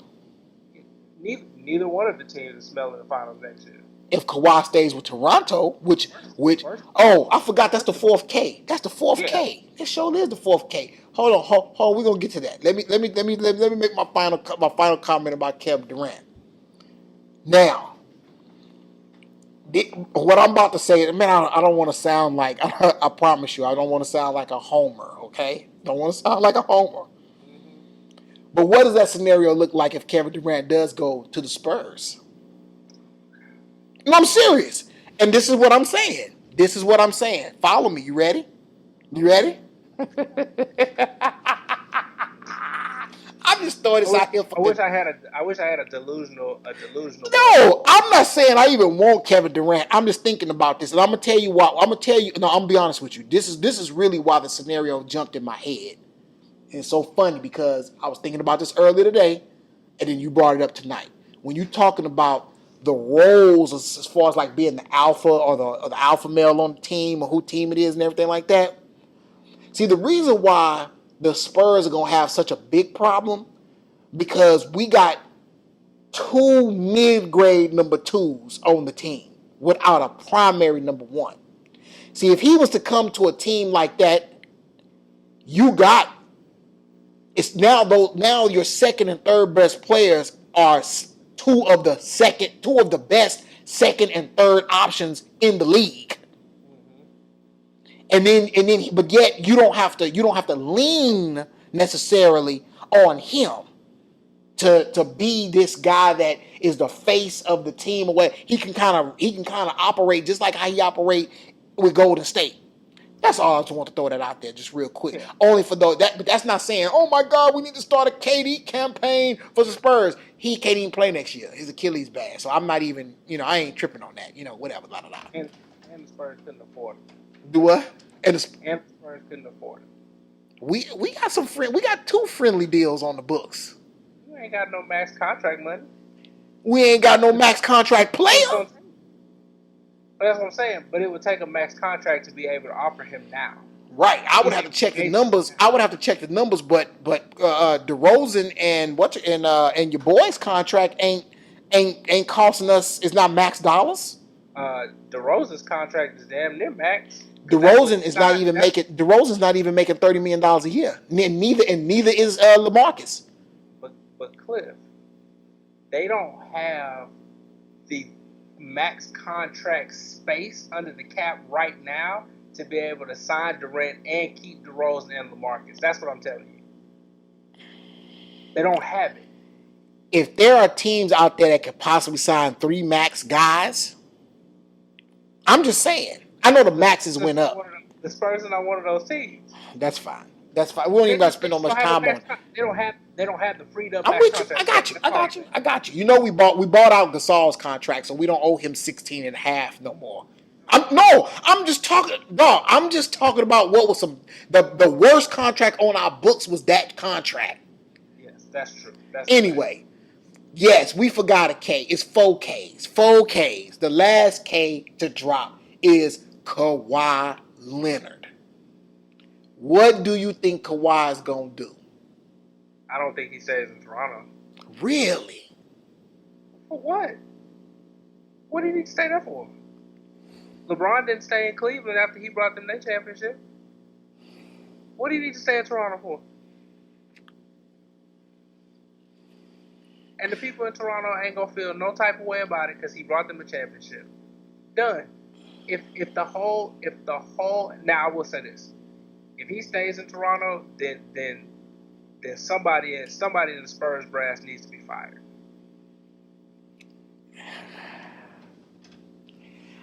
Neither one of the teams is smelling the finals next year. If Kawhi stays with Toronto, which I forgot that's the fourth K. That's the fourth K. It sure is the fourth K. Hold on. We're gonna get to that. Let me make my final comment about Kevin Durant. Now, what I'm about to say, man, I don't want to sound like I promise you, I don't want to sound like a homer. Okay, don't want to sound like a homer. But what does that scenario look like if Kevin Durant does go to the Spurs? No, I'm serious. And this is what I'm saying. This is what I'm saying. Follow me. You ready? You ready? I'm just throwing I this wish out here for I the. wish I had a delusional brother. No, I'm not saying I even want Kevin Durant. I'm just thinking about this, and I'm gonna tell you why. I'm gonna tell you. No, I'm gonna be honest with you. This is really why the scenario jumped in my head. And it's so funny because I was thinking about this earlier today, and then you brought it up tonight. When you're talking about the roles as far as like being the alpha or the alpha male on the team or who team it is and everything like that. See, the reason why the Spurs are gonna have such a big problem because we got two mid-grade number twos on the team without a primary number one. See, if he was to come to a team like that, you got it's now though now your second and third best players are two of the best second and third options in the league. And then but yet you don't have to lean necessarily on him to be this guy that is the face of the team or what he can kind of operate just like how he operate with Golden State. That's all I just want to throw that out there just real quick. Yeah. Only for those but that's not saying, oh my God, we need to start a KD campaign for the Spurs. He can't even play next year. His Achilles bad. So I'm not even, I ain't tripping on that. Whatever, blah blah blah. And and the Spurs couldn't afford it. Do what? And And the Spurs couldn't afford it. we got we got two friendly deals on the books. You ain't got no max contract money. We ain't got no max contract player. But that's what I'm saying. But it would take a max contract to be able to offer him now. Right, I would have to check the numbers. But DeRozan and your boys' contract ain't costing us. It's not max dollars. DeRozan's contract is damn near max. DeRozan's not even making $30 million a year. Neither is LaMarcus. But Cliff, they don't have the max contract space under the cap right now to be able to sign Durant and keep DeRozan and LaMarcus. That's what I'm telling you. They don't have it. If there are teams out there that could possibly sign 3 max guys, I'm just saying. I know the maxes went up. The Spurs are not one of those teams. That's fine. That's fine. We don't even got to spend no much time on it. They don't have the freed up. I'm with you. I got you. We bought out Gasol's contract, so we don't owe him 16 and a half no more. I'm just talking about what was the worst contract on our books was that contract. Yes, that's true. Anyway, yes, we forgot a K. It's 4 Ks. 4 Ks. The last K to drop is Kawhi Leonard. What do you think Kawhi is going to do? I don't think he stays in Toronto. Really? For what? What did he stay there for? LeBron didn't stay in Cleveland after he brought them their championship. What do you need to stay in Toronto for? And the people in Toronto ain't gonna feel no type of way about it because he brought them a championship. Done. If the whole now I will say this. If he stays in Toronto, then somebody in the Spurs brass needs to be fired.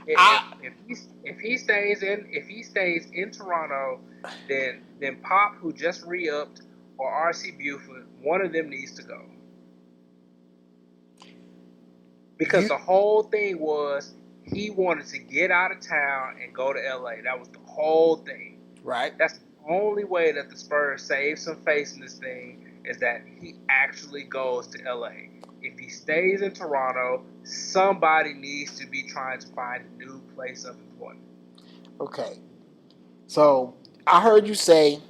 If he stays in Toronto, then Pop, who just re-upped, or R.C. Buford, one of them needs to go. Because the whole thing was he wanted to get out of town and go to L.A. That was the whole thing. Right. That's the only way that the Spurs save some face in this thing is that he actually goes to L.A. If he stays in Toronto, somebody needs to be trying to find a new place of employment. Okay. So I heard you say,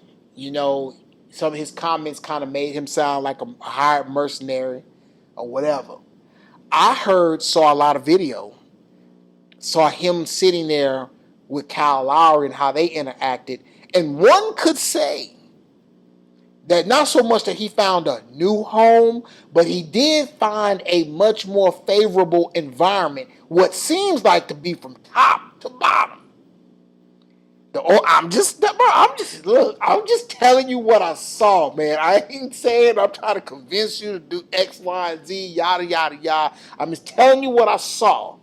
some of his comments kind of made him sound like a hired mercenary or whatever. I saw a lot of video, saw him sitting there with Kyle Lowry and how they interacted. And one could say that not so much that he found a new home, but he did find a much more favorable environment, what seems like to be from top to bottom. I'm just telling you what I saw, man. I ain't saying I'm trying to convince you to do X, Y, and Z, yada, yada, yada. I'm just telling you what I saw.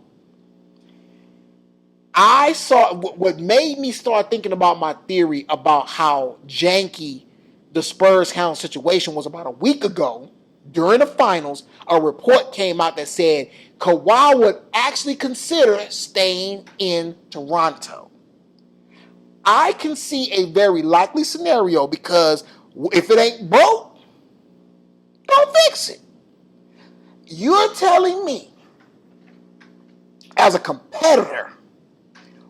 I saw what made me start thinking about my theory about how janky the Spurs Hound situation was about a week ago during the finals. A report came out that said Kawhi would actually consider staying in Toronto. I can see a very likely scenario because if it ain't broke, don't fix it. You're telling me, as a competitor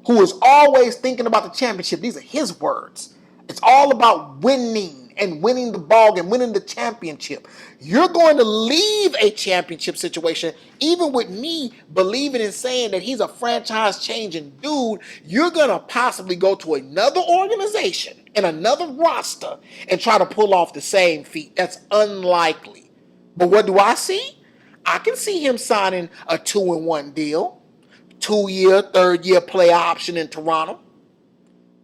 who is always thinking about the championship, these are his words. It's all about winning and winning the ball and winning the championship. You're going to leave a championship situation, even with me believing and saying that he's a franchise changing dude. You're going to possibly go to another organization and another roster and try to pull off the same feat. That's unlikely. But what do I see? I can see him signing a 2-1 deal, 2-year, 3rd-year play option in Toronto.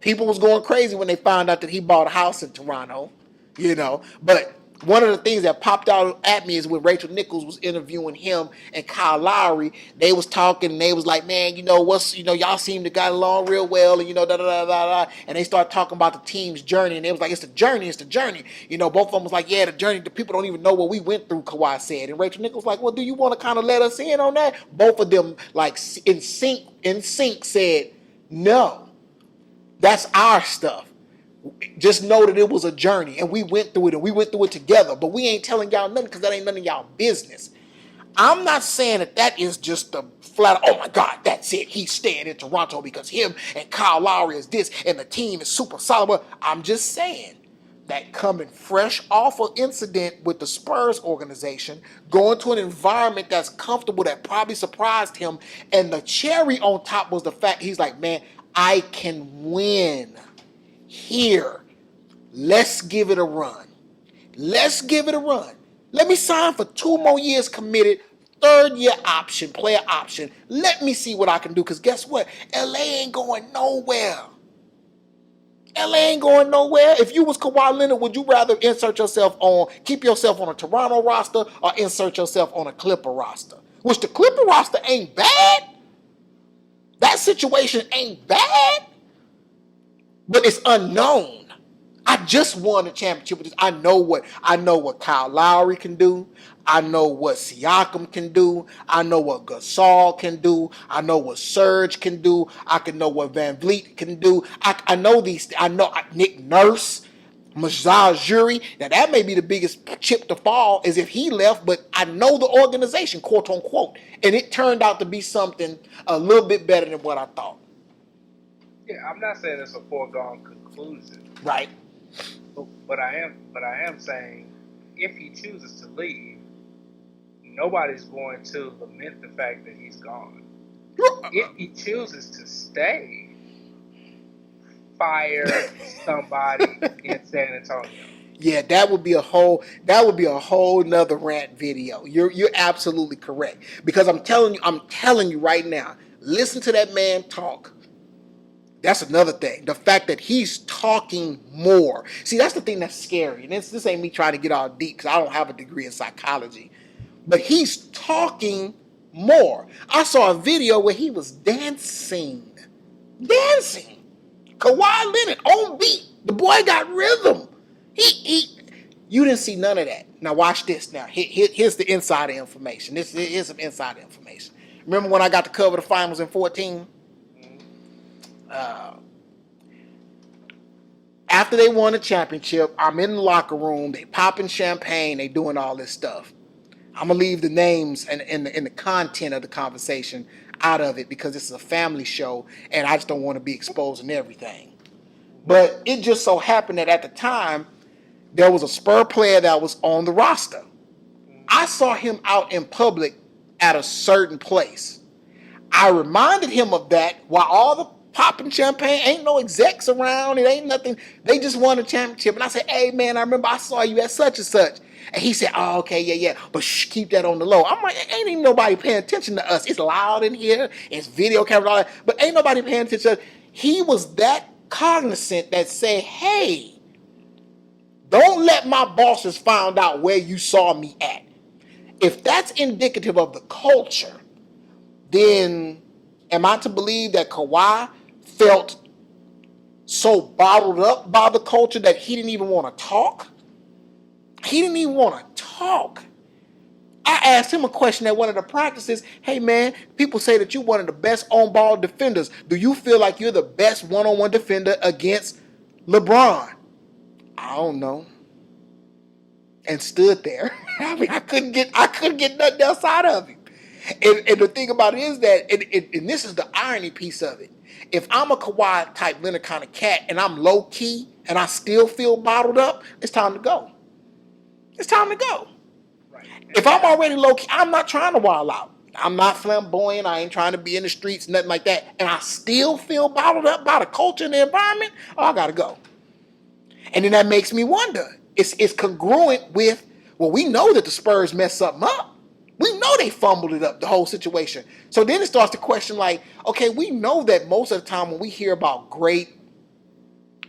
People was going crazy when they found out that he bought a house in Toronto, But one of the things that popped out at me is when Rachel Nichols was interviewing him and Kyle Lowry. They was talking and they was like, man, y'all seem to got along real well, and da da da da da. And they started talking about the team's journey, and they was like, it's the journey. Both of them was like, yeah, the journey. The people don't even know what we went through. Kawhi said, and Rachel Nichols was like, well, do you want to kind of let us in on that? Both of them, like in sync, said, no. That's our stuff. Just know that it was a journey and we went through it and we went through it together. But we ain't telling y'all nothing because that ain't none of y'all business. I'm not saying that is just a flat, oh my God, that's it. He's staying in Toronto because him and Kyle Lowry is this and the team is super solid. I'm just saying that coming fresh off an incident with the Spurs organization, going to an environment that's comfortable that probably surprised him, and the cherry on top was the fact he's like, man, I can win here. Let's give it a run. Let's give it a run. Let me sign for 2 more years committed, 3rd-year option, player option. Let me see what I can do, because guess what? LA ain't going nowhere. LA ain't going nowhere. If you was Kawhi Leonard, would you rather keep yourself on a Toronto roster or insert yourself on a Clipper roster? Which the Clipper roster ain't bad. That situation ain't bad. But it's unknown. I just won the championship with this. I know what Kyle Lowry can do. I know what Siakam can do. I know what Gasol can do. I know what Serge can do. I can know what Van Vliet can do. I know these. I know Nick Nurse, Masai Ujiri. Now that may be the biggest chip to fall is if he left, but I know the organization, quote unquote, and it turned out to be something a little bit better than what I thought. Yeah, I'm not saying it's a foregone conclusion. Right. But I am saying if he chooses to leave, nobody's going to lament the fact that he's gone. If he chooses to stay, fire somebody in San Antonio. Yeah, that would be a whole nother rant video. You're absolutely correct. Because I'm telling you right now, listen to that man talk. That's another thing. The fact that he's talking more. See, that's the thing that's scary. And this ain't me trying to get all deep because I don't have a degree in psychology. But he's talking more. I saw a video where he was dancing. Dancing. Kawhi Leonard on beat. The boy got rhythm. You didn't see none of that. Now watch this. Now here's the insider information. Here's some insider information. Remember when I got to cover the finals in 2014? After they won the championship, I'm in the locker room. They popping champagne. They doing all this stuff. I'm gonna leave the names and the content of the conversation out of it because this is a family show and I just don't want to be exposing everything. But it just so happened that at the time there was a Spur player that was on the roster. I saw him out in public at a certain place. I reminded him of that while all the popping champagne, ain't no execs around, it ain't nothing. They just won a championship. And I said, hey man, I remember I saw you at such and such. And he said, oh, okay, yeah. But shh, keep that on the low. I'm like, ain't even nobody paying attention to us. It's loud in here. It's video camera, all that. But ain't nobody paying attention. He was that cognizant that said, hey, don't let my bosses find out where you saw me at. If that's indicative of the culture, then Am I to believe that Kawhi felt so bottled up by the culture that he didn't even want to talk? He didn't even want to talk. I asked him a question at one of the practices. Hey man, people say that you're one of the best on-ball defenders. Do you feel like you're the best one-on-one defender against LeBron? I don't know. And stood there. I mean, I couldn't get nothing else out of him. And the thing about it is that, and this is the irony piece of it. If I'm a Kawhi type Leonard kind of cat and I'm low key and I still feel bottled up, it's time to go. It's time to go. Right. If I'm already low key, I'm not trying to wild out. I'm not flamboyant. I ain't trying to be in the streets, nothing like that. And I still feel bottled up by the culture and the environment. Oh, I gotta go. And then that makes me wonder. It's congruent with, well, we know that the Spurs messed something up. We know they fumbled it up, the whole situation. So then it starts to question like, okay, we know that most of the time when we hear about great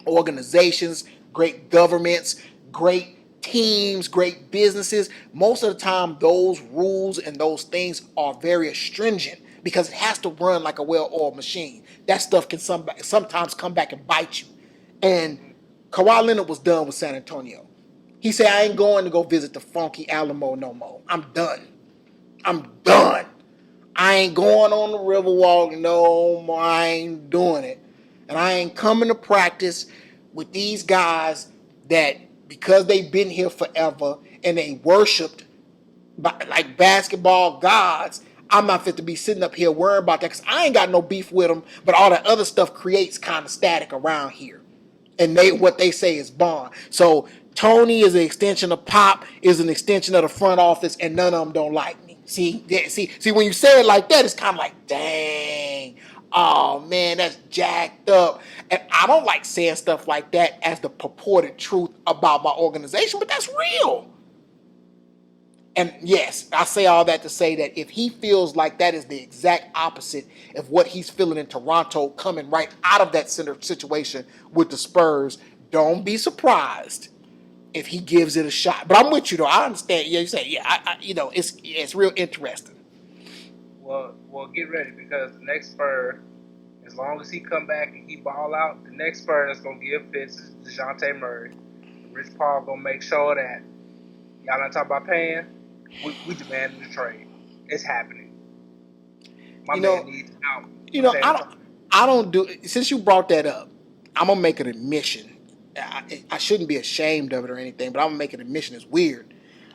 organizations, great governments, great teams, great businesses, most of the time those rules and those things are very astringent because it has to run like a well-oiled machine. That stuff can sometimes come back and bite you. And Kawhi Leonard was done with San Antonio. He said, I ain't going to go visit the funky Alamo no more. I'm done. I'm done. I ain't going on the Riverwalk no more. I ain't doing it. And I ain't coming to practice with these guys that, because they've been here forever and they worshiped like basketball gods, I'm not fit to be sitting up here worrying about that because I ain't got no beef with them, but all that other stuff creates kind of static around here. And what they say is bond. So Tony is an extension of Pop, is an extension of the front office, and none of them don't like me. See, when you say it like that, it's kind of like, dang, oh man, that's jacked up. And I don't like saying stuff like that as the purported truth about my organization, but that's real. And yes, I say all that to say that if he feels like that is the exact opposite of what he's feeling in Toronto coming right out of that center situation with the Spurs, don't be surprised if he gives it a shot. But I'm with you though. I understand. Yeah, you say, yeah, it's real interesting. Well, get ready because the next Spur, as long as he come back and he ball out, the next Spur that's gonna give fits is DeJounte Murray. Rich Paul gonna make sure that y'all not talking about paying. We demanding the trade. It's happening. My man needs out. I don't do. Since you brought that up, I'm gonna make an admission. I shouldn't be ashamed of it or anything, but I'm gonna make an admission. It's weird.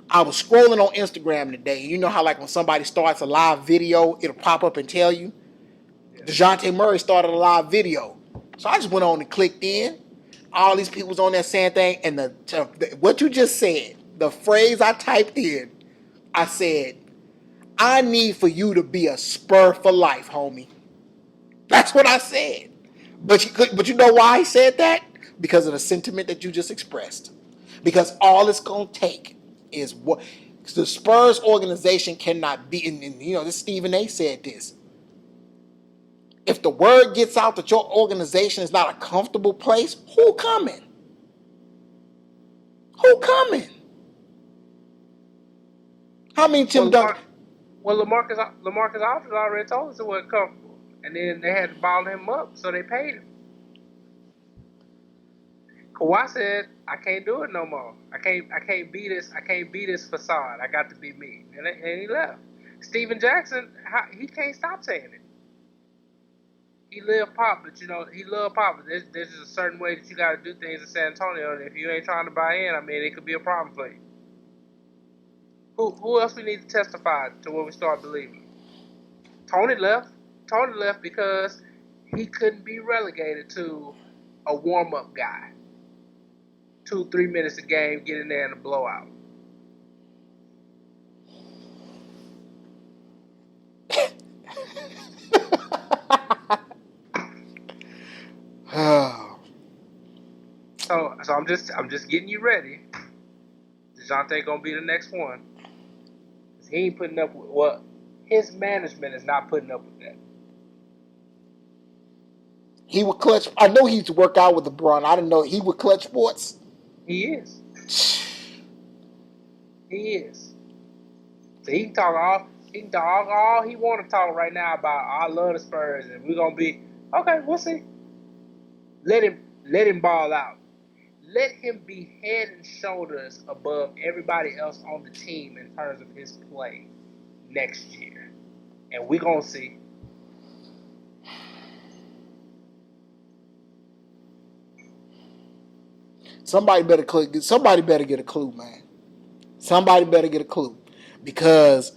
I was scrolling on Instagram today. You know how like when somebody starts a live video, it'll pop up and tell you. Yeah. DeJounte Murray started a live video, so I just went on and clicked in. All these people was on there saying thing, and what you just said, the phrase I typed in, I said, I need for you to be a Spur for life, homie. That's what I said. But you know why I said that? Because of the sentiment that you just expressed. Because all it's going to take is what the Spurs organization cannot be. And this Stephen A. said this. If the word gets out that your organization is not a comfortable place, who coming? Who coming? How many Tim Duncan? Well, LaMarcus Aldridge already told us it wasn't comfortable, and then they had to ball him up, so they paid him. Kawhi said, "I can't do it no more. I can't be this. I can't be this facade. I got to be me." And he left. Steven Jackson, he can't stop saying it. He loved Pop, but he loved Pop. But there's just a certain way that you got to do things in San Antonio, and if you ain't trying to buy in, I mean, it could be a problem for you. Who else we need to testify to when we start believing? Tony left. Tony left because he couldn't be relegated to a warm-up guy. 2-3 minutes a game, get in there in a blowout. So I'm just getting you ready. DeJounte gonna be the next one. He ain't putting up with what his management is not putting up with that. He would clutch. I know he used to work out with LeBron. I didn't know he would clutch sports. He is. He is. So he can talk all. He can talk all he want to talk right now about I love the Spurs and we're gonna be okay. We'll see. Let him ball out. Let him be head and shoulders above everybody else on the team in terms of his play next year, and we're gonna see. Somebody better get a clue, man. Somebody better get a clue, because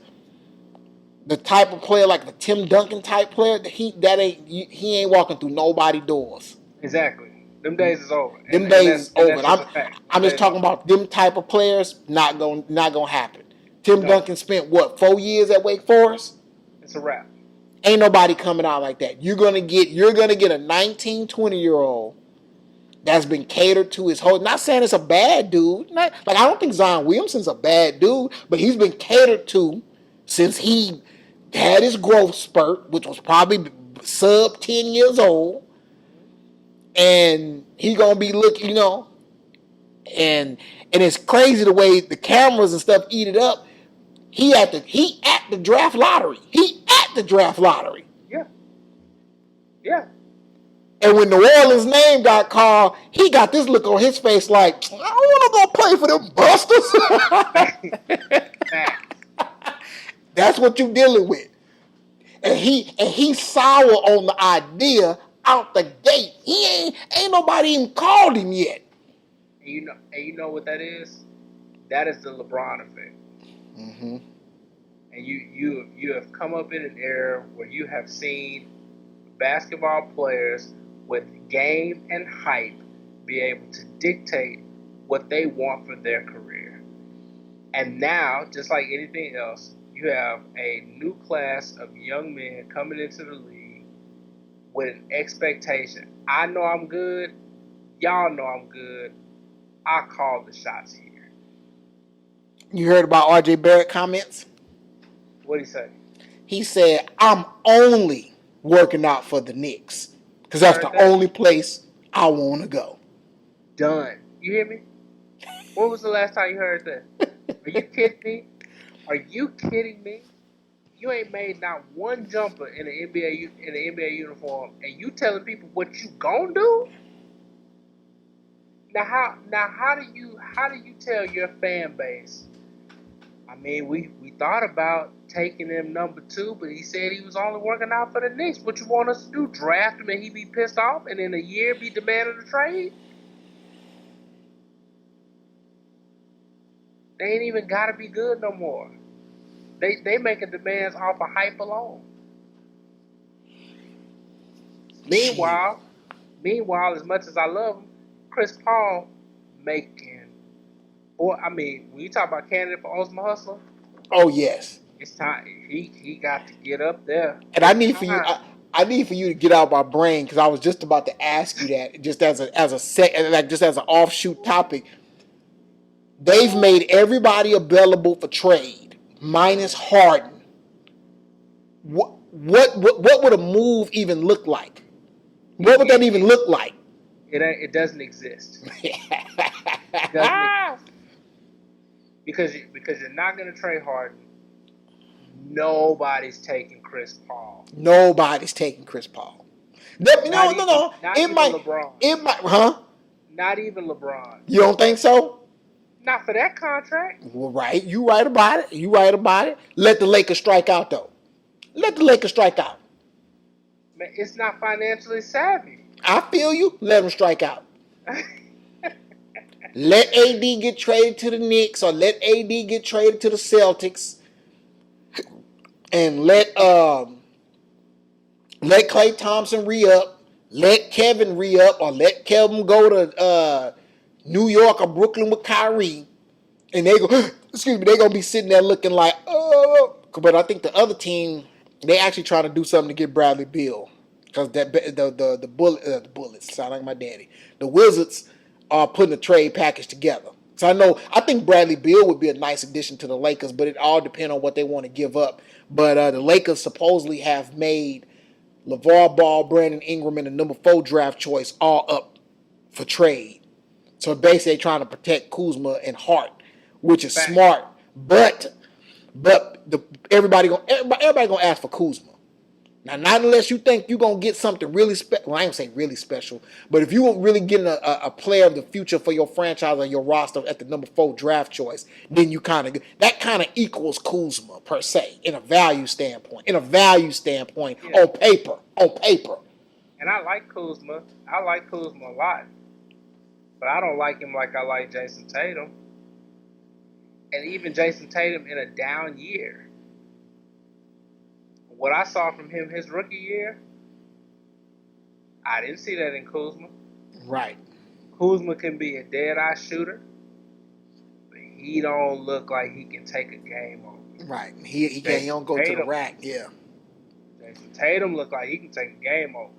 the type of player like the Tim Duncan type player, he ain't walking through nobody doors. Exactly. Them days is over, Them days is and over. that's just a fact. Them I'm just days is talking over. about them type of players. Not gonna happen. Tim No, Duncan spent what 4 years at Wake Forest. it's a wrap. Ain't nobody coming out like that. You're gonna get a 19, 20 year old that's been catered to his whole. Not saying it's a bad dude. Like I don't think Zion Williamson's a bad dude, but he's been catered to since he had his growth spurt, which was probably sub 10 years old, and he gonna be looking. And it's crazy the way the cameras and stuff eat it up. He at the draft lottery. He at the draft lottery. Yeah, yeah. And when New Orleans' name got called, he got this look on his face like, I don't want to go play for them Facts. busters. That's what you dealing with. And he's sour on the idea out the gate. He ain't nobody even called him yet. And you know what that is? That is the LeBron effect. Mm-hmm. And you have come up in an era where you have seen basketball players with game and hype be able to dictate what they want for their career. And now, just like anything else, you have a new class of young men coming into the league with an expectation. I know I'm good. Y'all know I'm good. I call the shots here. You heard about R.J. Barrett comments? What'd he say? He said, I'm only working out for the Knicks because You that's heard the that? only place I want to go. Done. You hear me? When was the last time you heard that? Are you kidding me? Are you kidding me? You ain't made not one jumper in the NBA uniform, and you telling people what you gonna do? How do you tell your fan base? I mean, we thought about taking him number 2, but he said he was only working out for the Knicks. What you want us to do? Draft him and he be pissed off, and in a year be demanding a trade? They ain't even gotta be good no more. They making demands off of hype alone. Shit. Meanwhile, as much as I love him, Chris Paul making. Boy, I mean, when you talk about candidate for Ultimate Hustler, Oh, yes. it's time. He got to get up there. And I It's need for you, time. I need for you to get out my brain because I was just about to ask you that, just as a set, like just as an offshoot topic. They've made everybody available for trade, minus Harden. What would a move even look like? What would that even look like? It doesn't exist. It doesn't exist because you're not going to trade Harden. Nobody's taking Chris Paul. Nobody's taking Chris Paul. Not even No. not It even might. LeBron. It might. Huh? Not even LeBron. You don't think so? Not for that contract. Well, right. You right about it. You right about it. Let the Lakers strike out though. Let the Lakers strike out. Man, it's not financially savvy. I feel you. Let them strike out. Let AD get traded to the Knicks or let AD get traded to the Celtics, and let Klay Thompson re-up, let Kevin re-up, or let Kevin go to New York or Brooklyn with Kyrie, and they go, excuse me, they gonna be sitting there looking like, oh. But I think the other team, they actually trying to do something to get Bradley Beal because the Bullets sound like my daddy. The Wizards are putting a trade package together. So I think Bradley Beal would be a nice addition to the Lakers, but it all depends on what they want to give up. But the Lakers supposedly have made LeVar Ball, Brandon Ingram, and the number 4 draft choice all up for trade. So basically, they're trying to protect Kuzma and Hart, which is Facts. smart. But But everybody gonna ask for Kuzma. Now, not unless you think you're going to get something really special. Well, I ain't say really special, but if you were really getting a player of the future for your franchise or your roster at the number 4 draft choice, then you that kind of equals Kuzma per se in a value standpoint. Yeah, On paper. On paper. and I like Kuzma. I like Kuzma a lot, but I don't like him like I like Jason Tatum. And even Jason Tatum in a down year. What I saw from him his rookie year, I didn't see that in Kuzma. Right. Kuzma can be a dead eye shooter, but he don't look like he can take a game over. Right. He can't. He don't go to the rack. Yeah. Jason Tatum look like he can take a game over.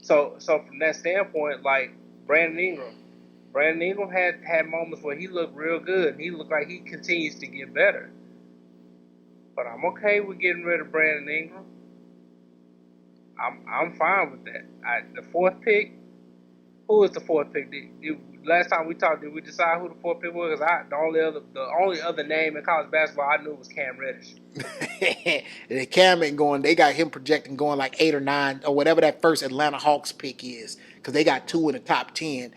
So from that standpoint, like Brandon Ingram, Brandon Ingram had moments where he looked real good. He looked like he continues to get better. But I'm okay with getting rid of Brandon Ingram. I'm fine with that. The 4th pick. Who was the 4th pick? Last time we talked, did we decide who the 4th pick was? Because the only other name in college basketball I knew was Cam Reddish. And Cam ain't going. They got him projecting going like 8 or 9 or whatever that first Atlanta Hawks pick is, because they got 2 in the top 10.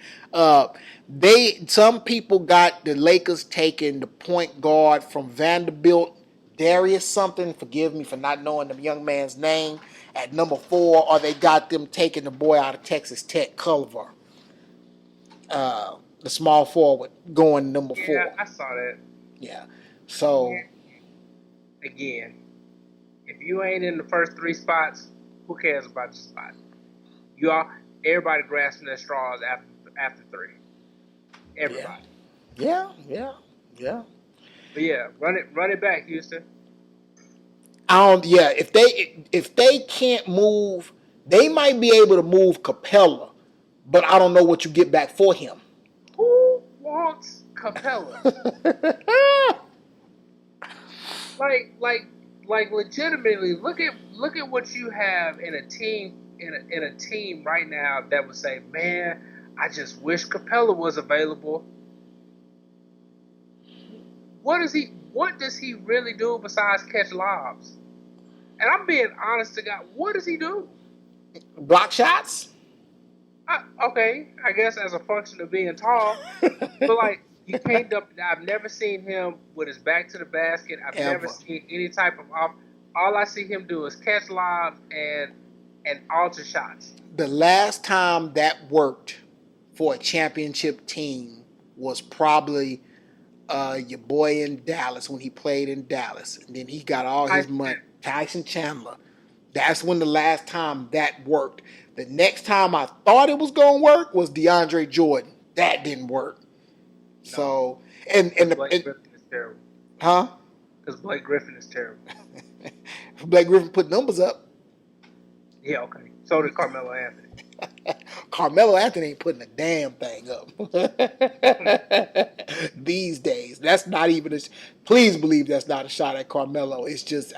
Some people got the Lakers taking the point guard from Vanderbilt, Darius something. Forgive me for not knowing the young man's name at number 4, or they got them taking the boy out of Texas Tech, Culver, the small forward, going number 4. Yeah, I saw that. Yeah. So. Again, if you ain't in the first 3 spots, who cares about your spot? Everybody grasping their straws after 3. Everybody. Yeah. But yeah, run it back, Houston. Yeah, if they can't move, they might be able to move Capella, but I don't know what you get back for him. Who wants Capella? like legitimately, look at what you have in a team right now that would say, man, I just wish Capella was available. What does he really do besides catch lobs? And I'm being honest to God, what does he do? Block shots? Okay, I guess as a function of being tall, but like you can't. I've never seen him with his back to the basket. I've never seen any type of off. All I see him do is catch lobs and alter shots. The last time that worked for a championship team was probably your boy in Dallas when he played in Dallas, and then he got all his money. Tyson Chandler. That's when the last time that worked. The next time I thought it was going to work was DeAndre Jordan. That didn't work. No. So, Blake Griffin is terrible. Huh? Because Blake Griffin is terrible. Blake Griffin put numbers up. Yeah, okay. So did Carmelo Anthony. Carmelo Anthony ain't putting a damn thing up these days. That's not even please believe that's not a shot at Carmelo. It's just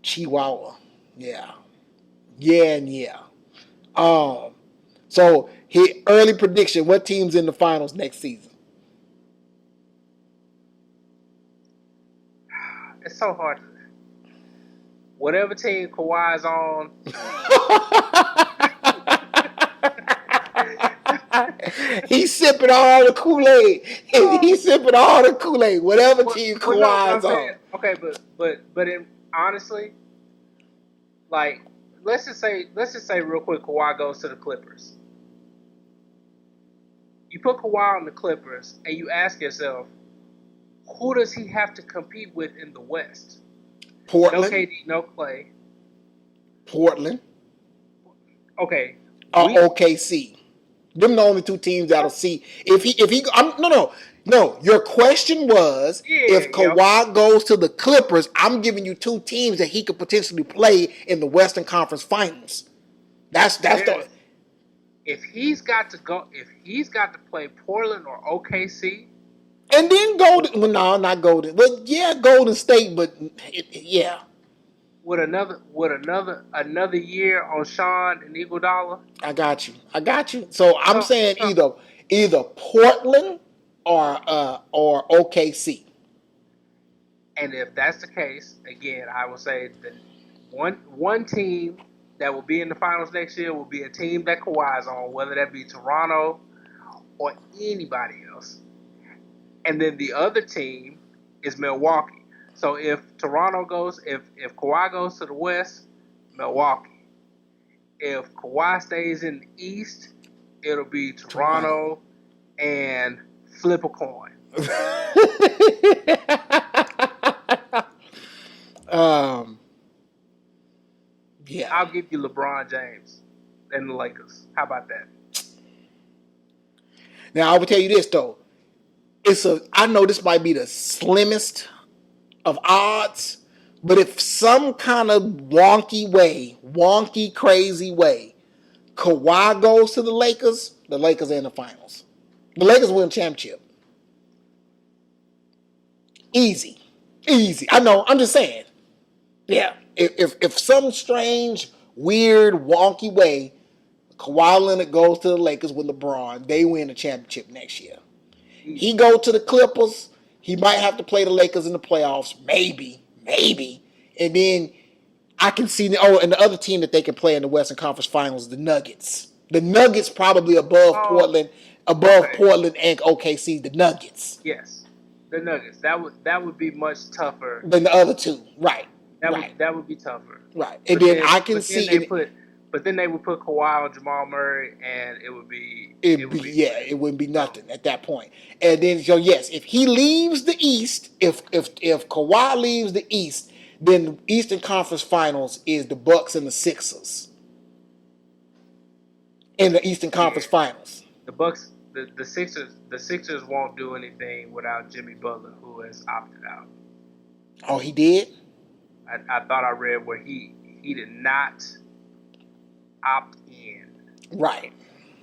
Chihuahua. Yeah. So early prediction, what team's in the finals next season? It's so hard. Whatever team Kawhi's on. He's sipping all the Kool-Aid. He's sipping all the Kool-Aid. Whatever team Kawhi's on. Okay, but honestly, like let's just say real quick, Kawhi goes to the Clippers. You put Kawhi on the Clippers, and you ask yourself, who does he have to compete with in the West? Portland. No KD, no Clay. Portland. Okay. OKC. Them the only 2 teams that'll see if he. No. Your question was if Kawhi goes to the Clippers. I'm giving you 2 teams that he could potentially play in the Western Conference Finals. That's the. If he's got to play Portland or OKC, and then Golden. Well, no, not Golden. Well, yeah, Golden State, but yeah. With another year on Sean and Iguodala. I got you. So I'm saying either Portland or OKC. And if that's the case, again, I will say that one team that will be in the finals next year will be a team that Kawhi's on, whether that be Toronto or anybody else. And then the other team is Milwaukee. So if Kawhi goes to the West, Milwaukee. If Kawhi stays in the East, it'll be Toronto. Toronto and flip a coin. um, yeah. I'll give you LeBron James and the Lakers. How about that? Now I will tell you this though. I know this might be the slimmest of odds, but if some kind of wonky, crazy way, Kawhi goes to the Lakers are in the finals. The Lakers win championship. Easy. I know. I'm just saying. Yeah. If some strange, weird, wonky way, Kawhi Leonard goes to the Lakers with LeBron, they win the championship next year. He go to the Clippers, he might have to play the Lakers in the playoffs, maybe. And then I can see, and the other team that they can play in the Western Conference Finals, the Nuggets. The Nuggets probably above Oh, Portland, okay. and OKC, the Nuggets. Yes, the Nuggets. That would be much tougher Than the other two. Right. That would be tougher. Right. And then I can but then see they it. but then they would put Kawhi on Jamal Murray, and it would be It wouldn't be nothing at that point. And then so yes, if he leaves the East, if Kawhi leaves the East, then the Eastern Conference Finals is the Bucks and the Sixers. In the Eastern Conference Finals. The Bucks, the Sixers won't do anything without Jimmy Butler, who has opted out. Oh, he did? I thought I read where he did not opt in. Right.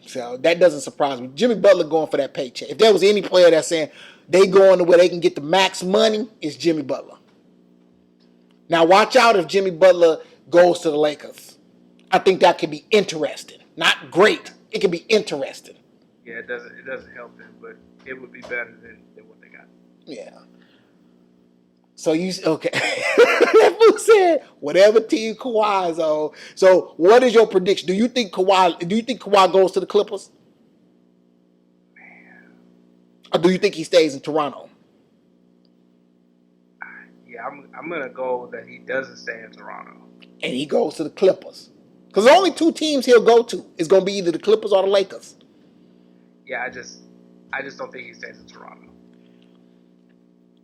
So that doesn't surprise me. Jimmy Butler going for that paycheck. If there was any player that's saying they going to where they can get the max money, it's Jimmy Butler. Now watch out if Jimmy Butler goes to the Lakers. I think that could be interesting. Not great. It could be interesting. Yeah, it doesn't help them, but it would be better than what they got. Yeah. So okay? That said whatever team Kawhi's on. So what is your prediction? Do you think Kawhi goes to the Clippers? Man. Or do you think he stays in Toronto? Yeah, I'm gonna go that he doesn't stay in Toronto. And he goes to the Clippers. Because there's only two teams he'll go to. It's gonna be either the Clippers or the Lakers. Yeah, I just don't think he stays in Toronto.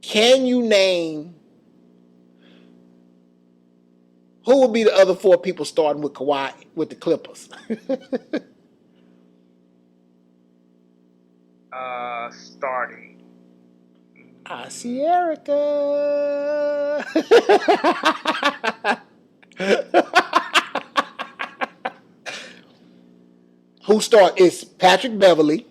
Can you name who would be the other four people starting with Kawhi with the Clippers? Starting. I see Erica. Who start is Patrick Beverly.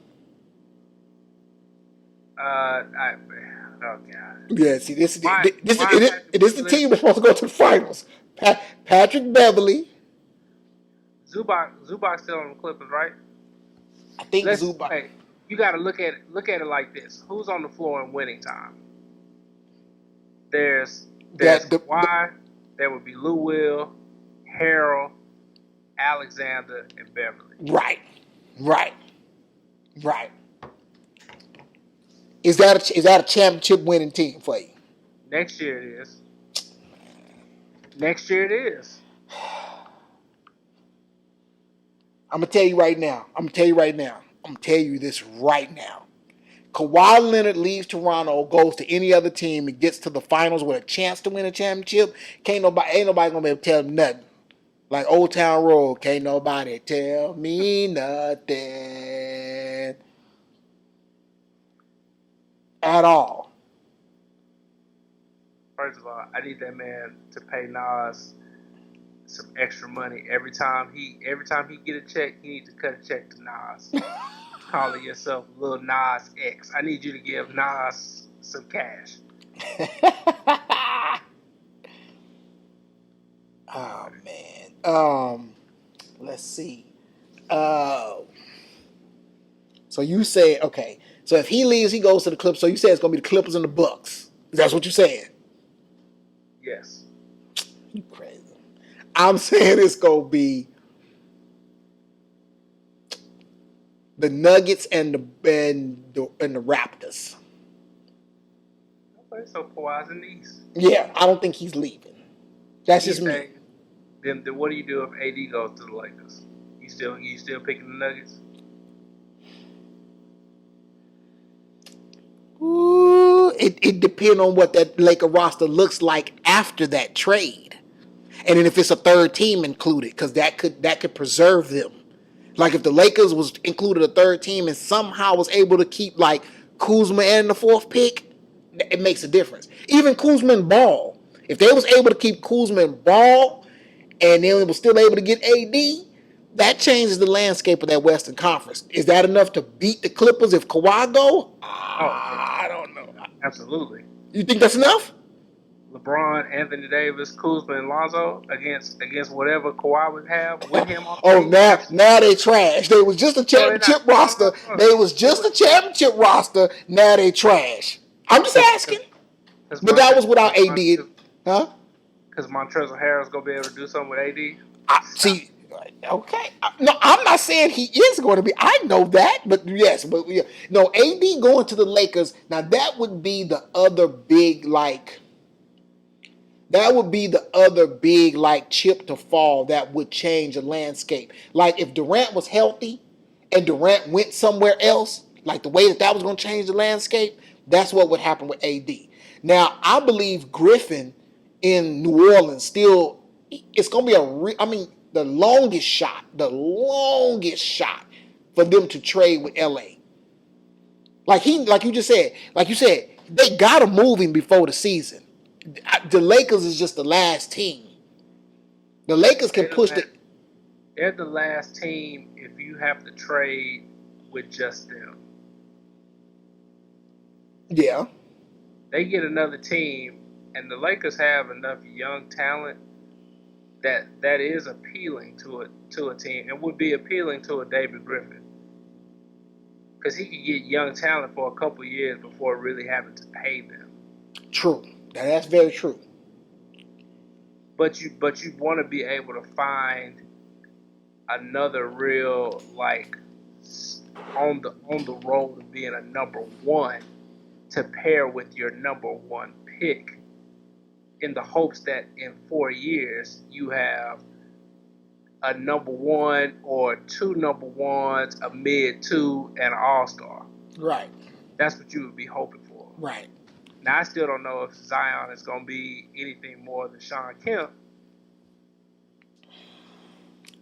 Oh god. Yeah, see, this is Patrick the team that's supposed to go to the finals. Patrick Beverly. Zubac still on the Clippers, right? I think Zubac. Hey, you got to look at it like this: who's on the floor in winning time? There's Kawhi. There would be Lou Will, Harold, Alexander, and Beverly. Right. Is that a championship winning team for you? Next year it is. I'm gonna tell you right now. I'm gonna tell you this right now. Kawhi Leonard leaves Toronto, goes to any other team, and gets to the finals with a chance to win a championship. Ain't nobody gonna be able to tell him nothing. Like Old Town Road, can't nobody tell me nothing at all. First of all, I need that man to pay Nas some extra money every time he get a check. He needs to cut a check to Nas. Calling yourself Lil Nas X. I need you to give Nas some cash. Oh man. Let's see. So you say okay. So if he leaves, he goes to the Clippers. So you say it's gonna be the Clippers and the Bucks. That's what you're saying. Yes. You crazy. I'm saying it's gonna be the Nuggets and the Raptors. Okay, so Kawhi's in the East. Yeah, I don't think he's leaving. That's He just me. say, then what do you do if AD goes to the Lakers? You still picking the Nuggets? Ooh, it depends on what that Laker roster looks like after that trade, and then if it's a third team included, because that could preserve them. Like if the Lakers was included a third team and somehow was able to keep like Kuzma and the fourth pick, it makes a difference. Even Kuzma and Ball, if they was able to keep Kuzma and Ball, and then was still able to get AD, that changes the landscape of that Western Conference. Is that enough to beat the Clippers if Kawhi go? Oh yeah, I don't know. absolutely. You think that's enough? LeBron, Anthony Davis, Kuzma, and Lonzo against whatever Kawhi would have with him on the Oh, team. now they trash. They was just a No, they're not. championship No, roster. no, no. They was It just was a championship roster. Now they trash. I'm just asking. because But that was without AD. Huh? Montrezl Harrell's gonna be able to do something with AD. I, Stop. see, okay. No, I'm not saying he is going to be. I know that, but yes, but yeah. No, AD going to the Lakers. Now that would be the other big like. That would be the other big like chip to fall that would change the landscape. Like if Durant was healthy and Durant went somewhere else, like the way that was going to change the landscape, that's what would happen with AD. Now, I believe Griffin in New Orleans still it's going to be I mean, the longest shot for them to trade with LA. Like you said, they got to move him before the season. The Lakers is just the last team. The Lakers can They're the push the. last. They're the last team if you have to trade with just them. Yeah, They get another team, and the Lakers have enough young talent that is appealing to a team and would be appealing to a David Griffin because he could get young talent for a couple years before really having to pay them. true. That's very true. But you want to be able to find another real like on the road of being a number one to pair with your number one pick in the hopes that in 4 years you have a number one or two number ones, a mid two, and an all star. Right, That's what you would be hoping for. right. Now I still don't know if Zion is going to be anything more than Sean Kemp.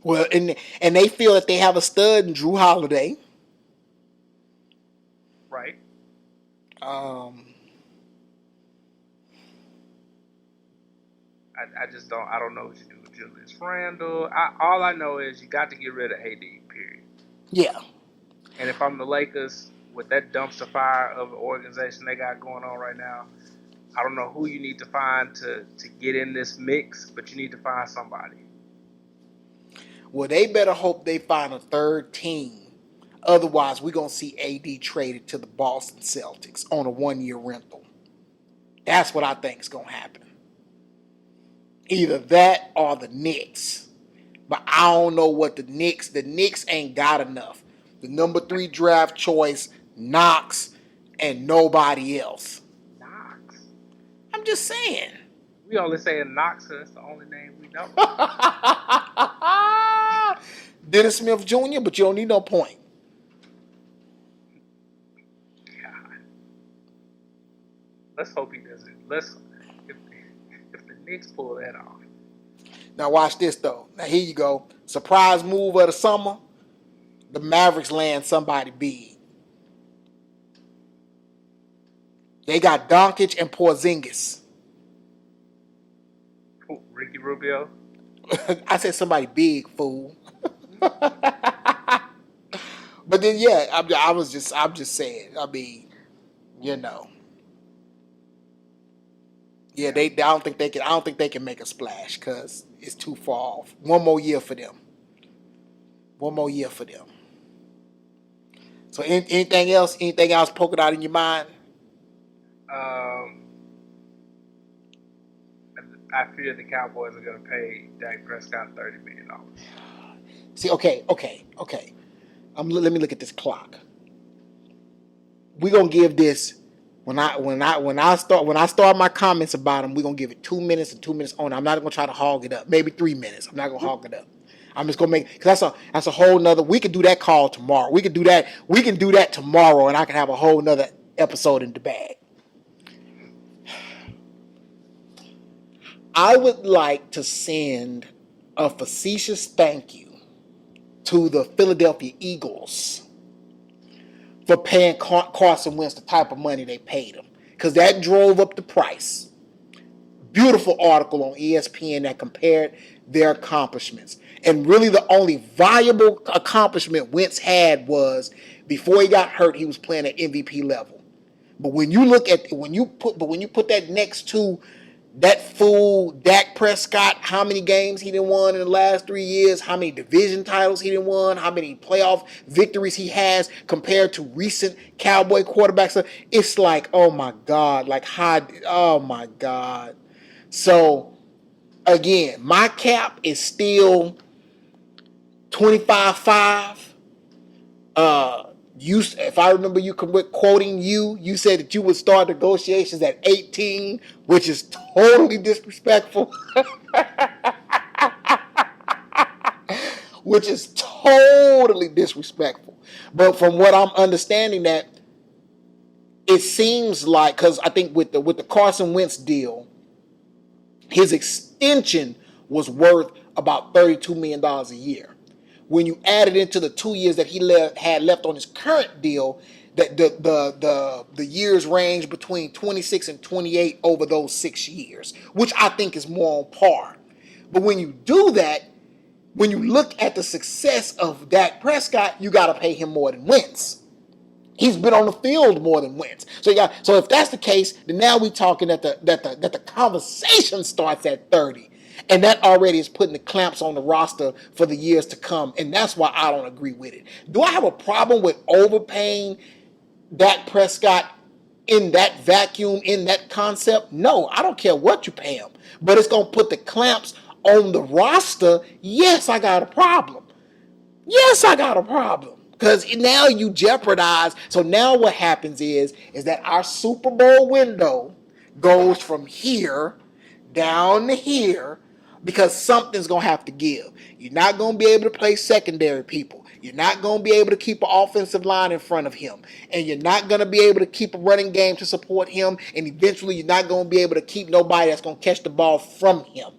Well, and they feel that they have a stud in Drew Holiday. Right. Um, I just don't. I don't know what you do with Julius Randle. All I know is you got to get rid of AD. Period. yeah. And if I'm the Lakers with that dumpster fire of an organization they got going on right now, I don't know who you need to find to get in this mix, but you need to find somebody. Well, they better hope they find a third team. Otherwise, we're gonna see AD traded to the Boston Celtics on a 1-year rental. That's what I think is gonna happen. Either that or the Knicks. But I don't know what the Knicks. The Knicks ain't got enough. The number 3 draft choice, Knox, and nobody else. Knox. I'm just saying. We only saying Knox because that's the only name we know. Dennis Smith Jr., but you don't need no point. God. Let's hope he doesn't. If the Knicks pull that off. Now watch this though. Now here you go. Surprise move of the summer. The Mavericks land somebody big. They got Doncic and Porzingis. Ricky Rubio. I said somebody big, fool. But then yeah, I'm just saying. I mean, you know, yeah, Yeah. I don't think they can make a splash because it's too far off. One more year for them. One more year for them. So anything else? Anything else poking out in your mind? Um, I fear the Cowboys are going to pay Dak Prescott $30 million. See, okay. Let me look at this clock. We're gonna give this when I start my comments about him. We're gonna give it 2 minutes and 2 minutes on. I'm not gonna try to hog it up. Maybe 3 minutes. I'm not gonna hog it up. I'm just gonna make because that's a whole nother. We could do that call tomorrow. We could do that. We can do that tomorrow, and I can have a whole nother episode in the bag. I would like to send a facetious thank you to the Philadelphia Eagles for paying Carson Wentz the type of money they paid him, because that drove up the price. Beautiful article on ESPN that compared their accomplishments. And really the only viable accomplishment Wentz had was before he got hurt, he was playing at MVP level. But when you put that next to that fool Dak Prescott, how many games he done won in the last 3 years, how many division titles he done won, how many playoff victories he has compared to recent Cowboy quarterbacks, it's like, oh my God, oh my God. So again, my cap is still 25-5. If I remember you quoting you said that you would start negotiations at 18, which is totally disrespectful. Which is totally disrespectful. But from what I'm understanding, that it seems like, because I think with the Carson Wentz deal, his extension was worth about $32 million a year. When you add it into the 2 years that he had left on his current deal, that the years range between 26 and 28 over those 6 years, which I think is more on par. But when you do that, when you look at the success of Dak Prescott, you got to pay him more than Wentz. He's been on the field more than Wentz. So if that's the case, then now we're talking that the conversation starts at 30. And that already is putting the clamps on the roster for the years to come. And that's why I don't agree with it. Do I have a problem with overpaying Dak Prescott in that vacuum, in that concept? No, I don't care what you pay him. But it's going to put the clamps on the roster. Yes, I got a problem. Yes, I got a problem. Because now you jeopardize. So now what happens is that our Super Bowl window goes from here down to here, because something's going to have to give. You're not going to be able to play secondary people. You're not going to be able to keep an offensive line in front of him. And you're not going to be able to keep a running game to support him. And eventually you're not going to be able to keep nobody that's going to catch the ball from him.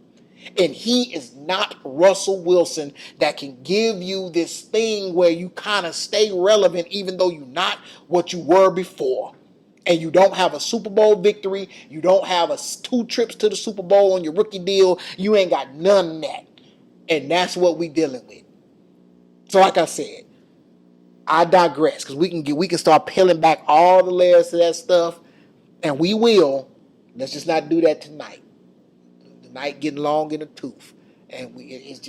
And he is not Russell Wilson that can give you this thing where you kind of stay relevant even though you're not what you were before. And you don't have a Super Bowl victory. You don't have 2 trips to the Super Bowl on your rookie deal. You ain't got none of that. And that's what we dealing with. So like I said, I digress, because we can start peeling back all the layers to that stuff. And we will. Let's just not do that tonight. The night getting long in the tooth. And the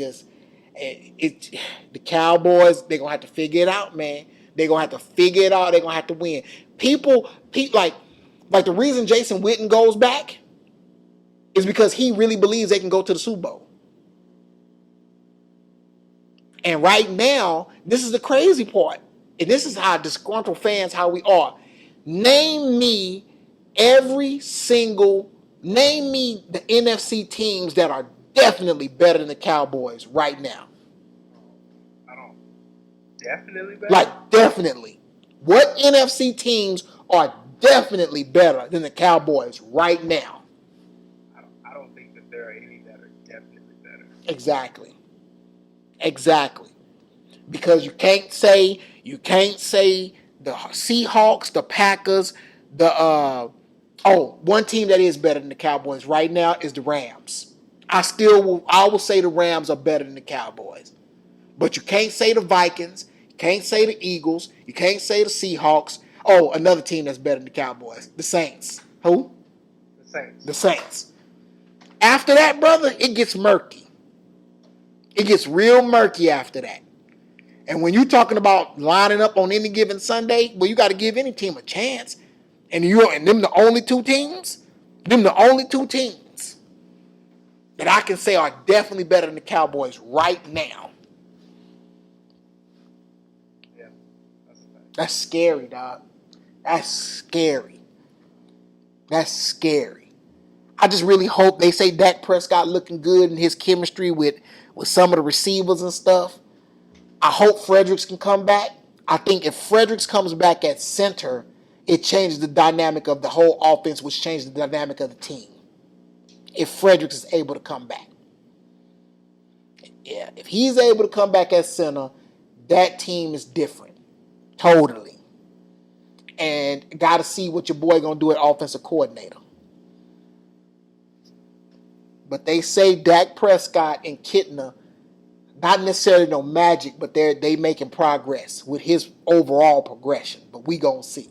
Cowboys, they're going to have to figure it out, man. They're going to have to figure it out. They're going to have to win. People like the reason Jason Witten goes back is because he really believes they can go to the Super Bowl. And right now, this is the crazy part. And this is how disgruntled fans, how we are. Name me the NFC teams that are definitely better than the Cowboys right now. I don't. Definitely better? Like, definitely. What NFC teams are definitely better than the Cowboys right now? I don't think that there are any that are definitely better. Exactly. Because you can't say the Seahawks, the Packers, one team that is better than the Cowboys right now is the Rams. I will say the Rams are better than the Cowboys. But you can't say the Vikings, you can't say the Eagles, you can't say the Seahawks. Oh, another team that's better than the Cowboys, the Saints. Who? The Saints. After that, brother, it gets murky. It gets real murky after that. And when you're talking about lining up on any given Sunday, well, you got to give any team a chance. And them the only two teams? Them the only two teams. that I can say are definitely better than the Cowboys right now. Yeah, that's a fact. That's scary, dog. That's scary. That's scary. I just really hope they say Dak Prescott looking good in his chemistry with some of the receivers and stuff. I hope Fredericks can come back. I think if Fredericks comes back at center, it changes the dynamic of the whole offense, which changes the dynamic of the team. If Fredericks is able to come back. Yeah, if he's able to come back at center, that team is different. Totally. And got to see what your boy going to do at offensive coordinator. But they say Dak Prescott and Kitna, not necessarily no magic, but they making progress with his overall progression. But we gonna see.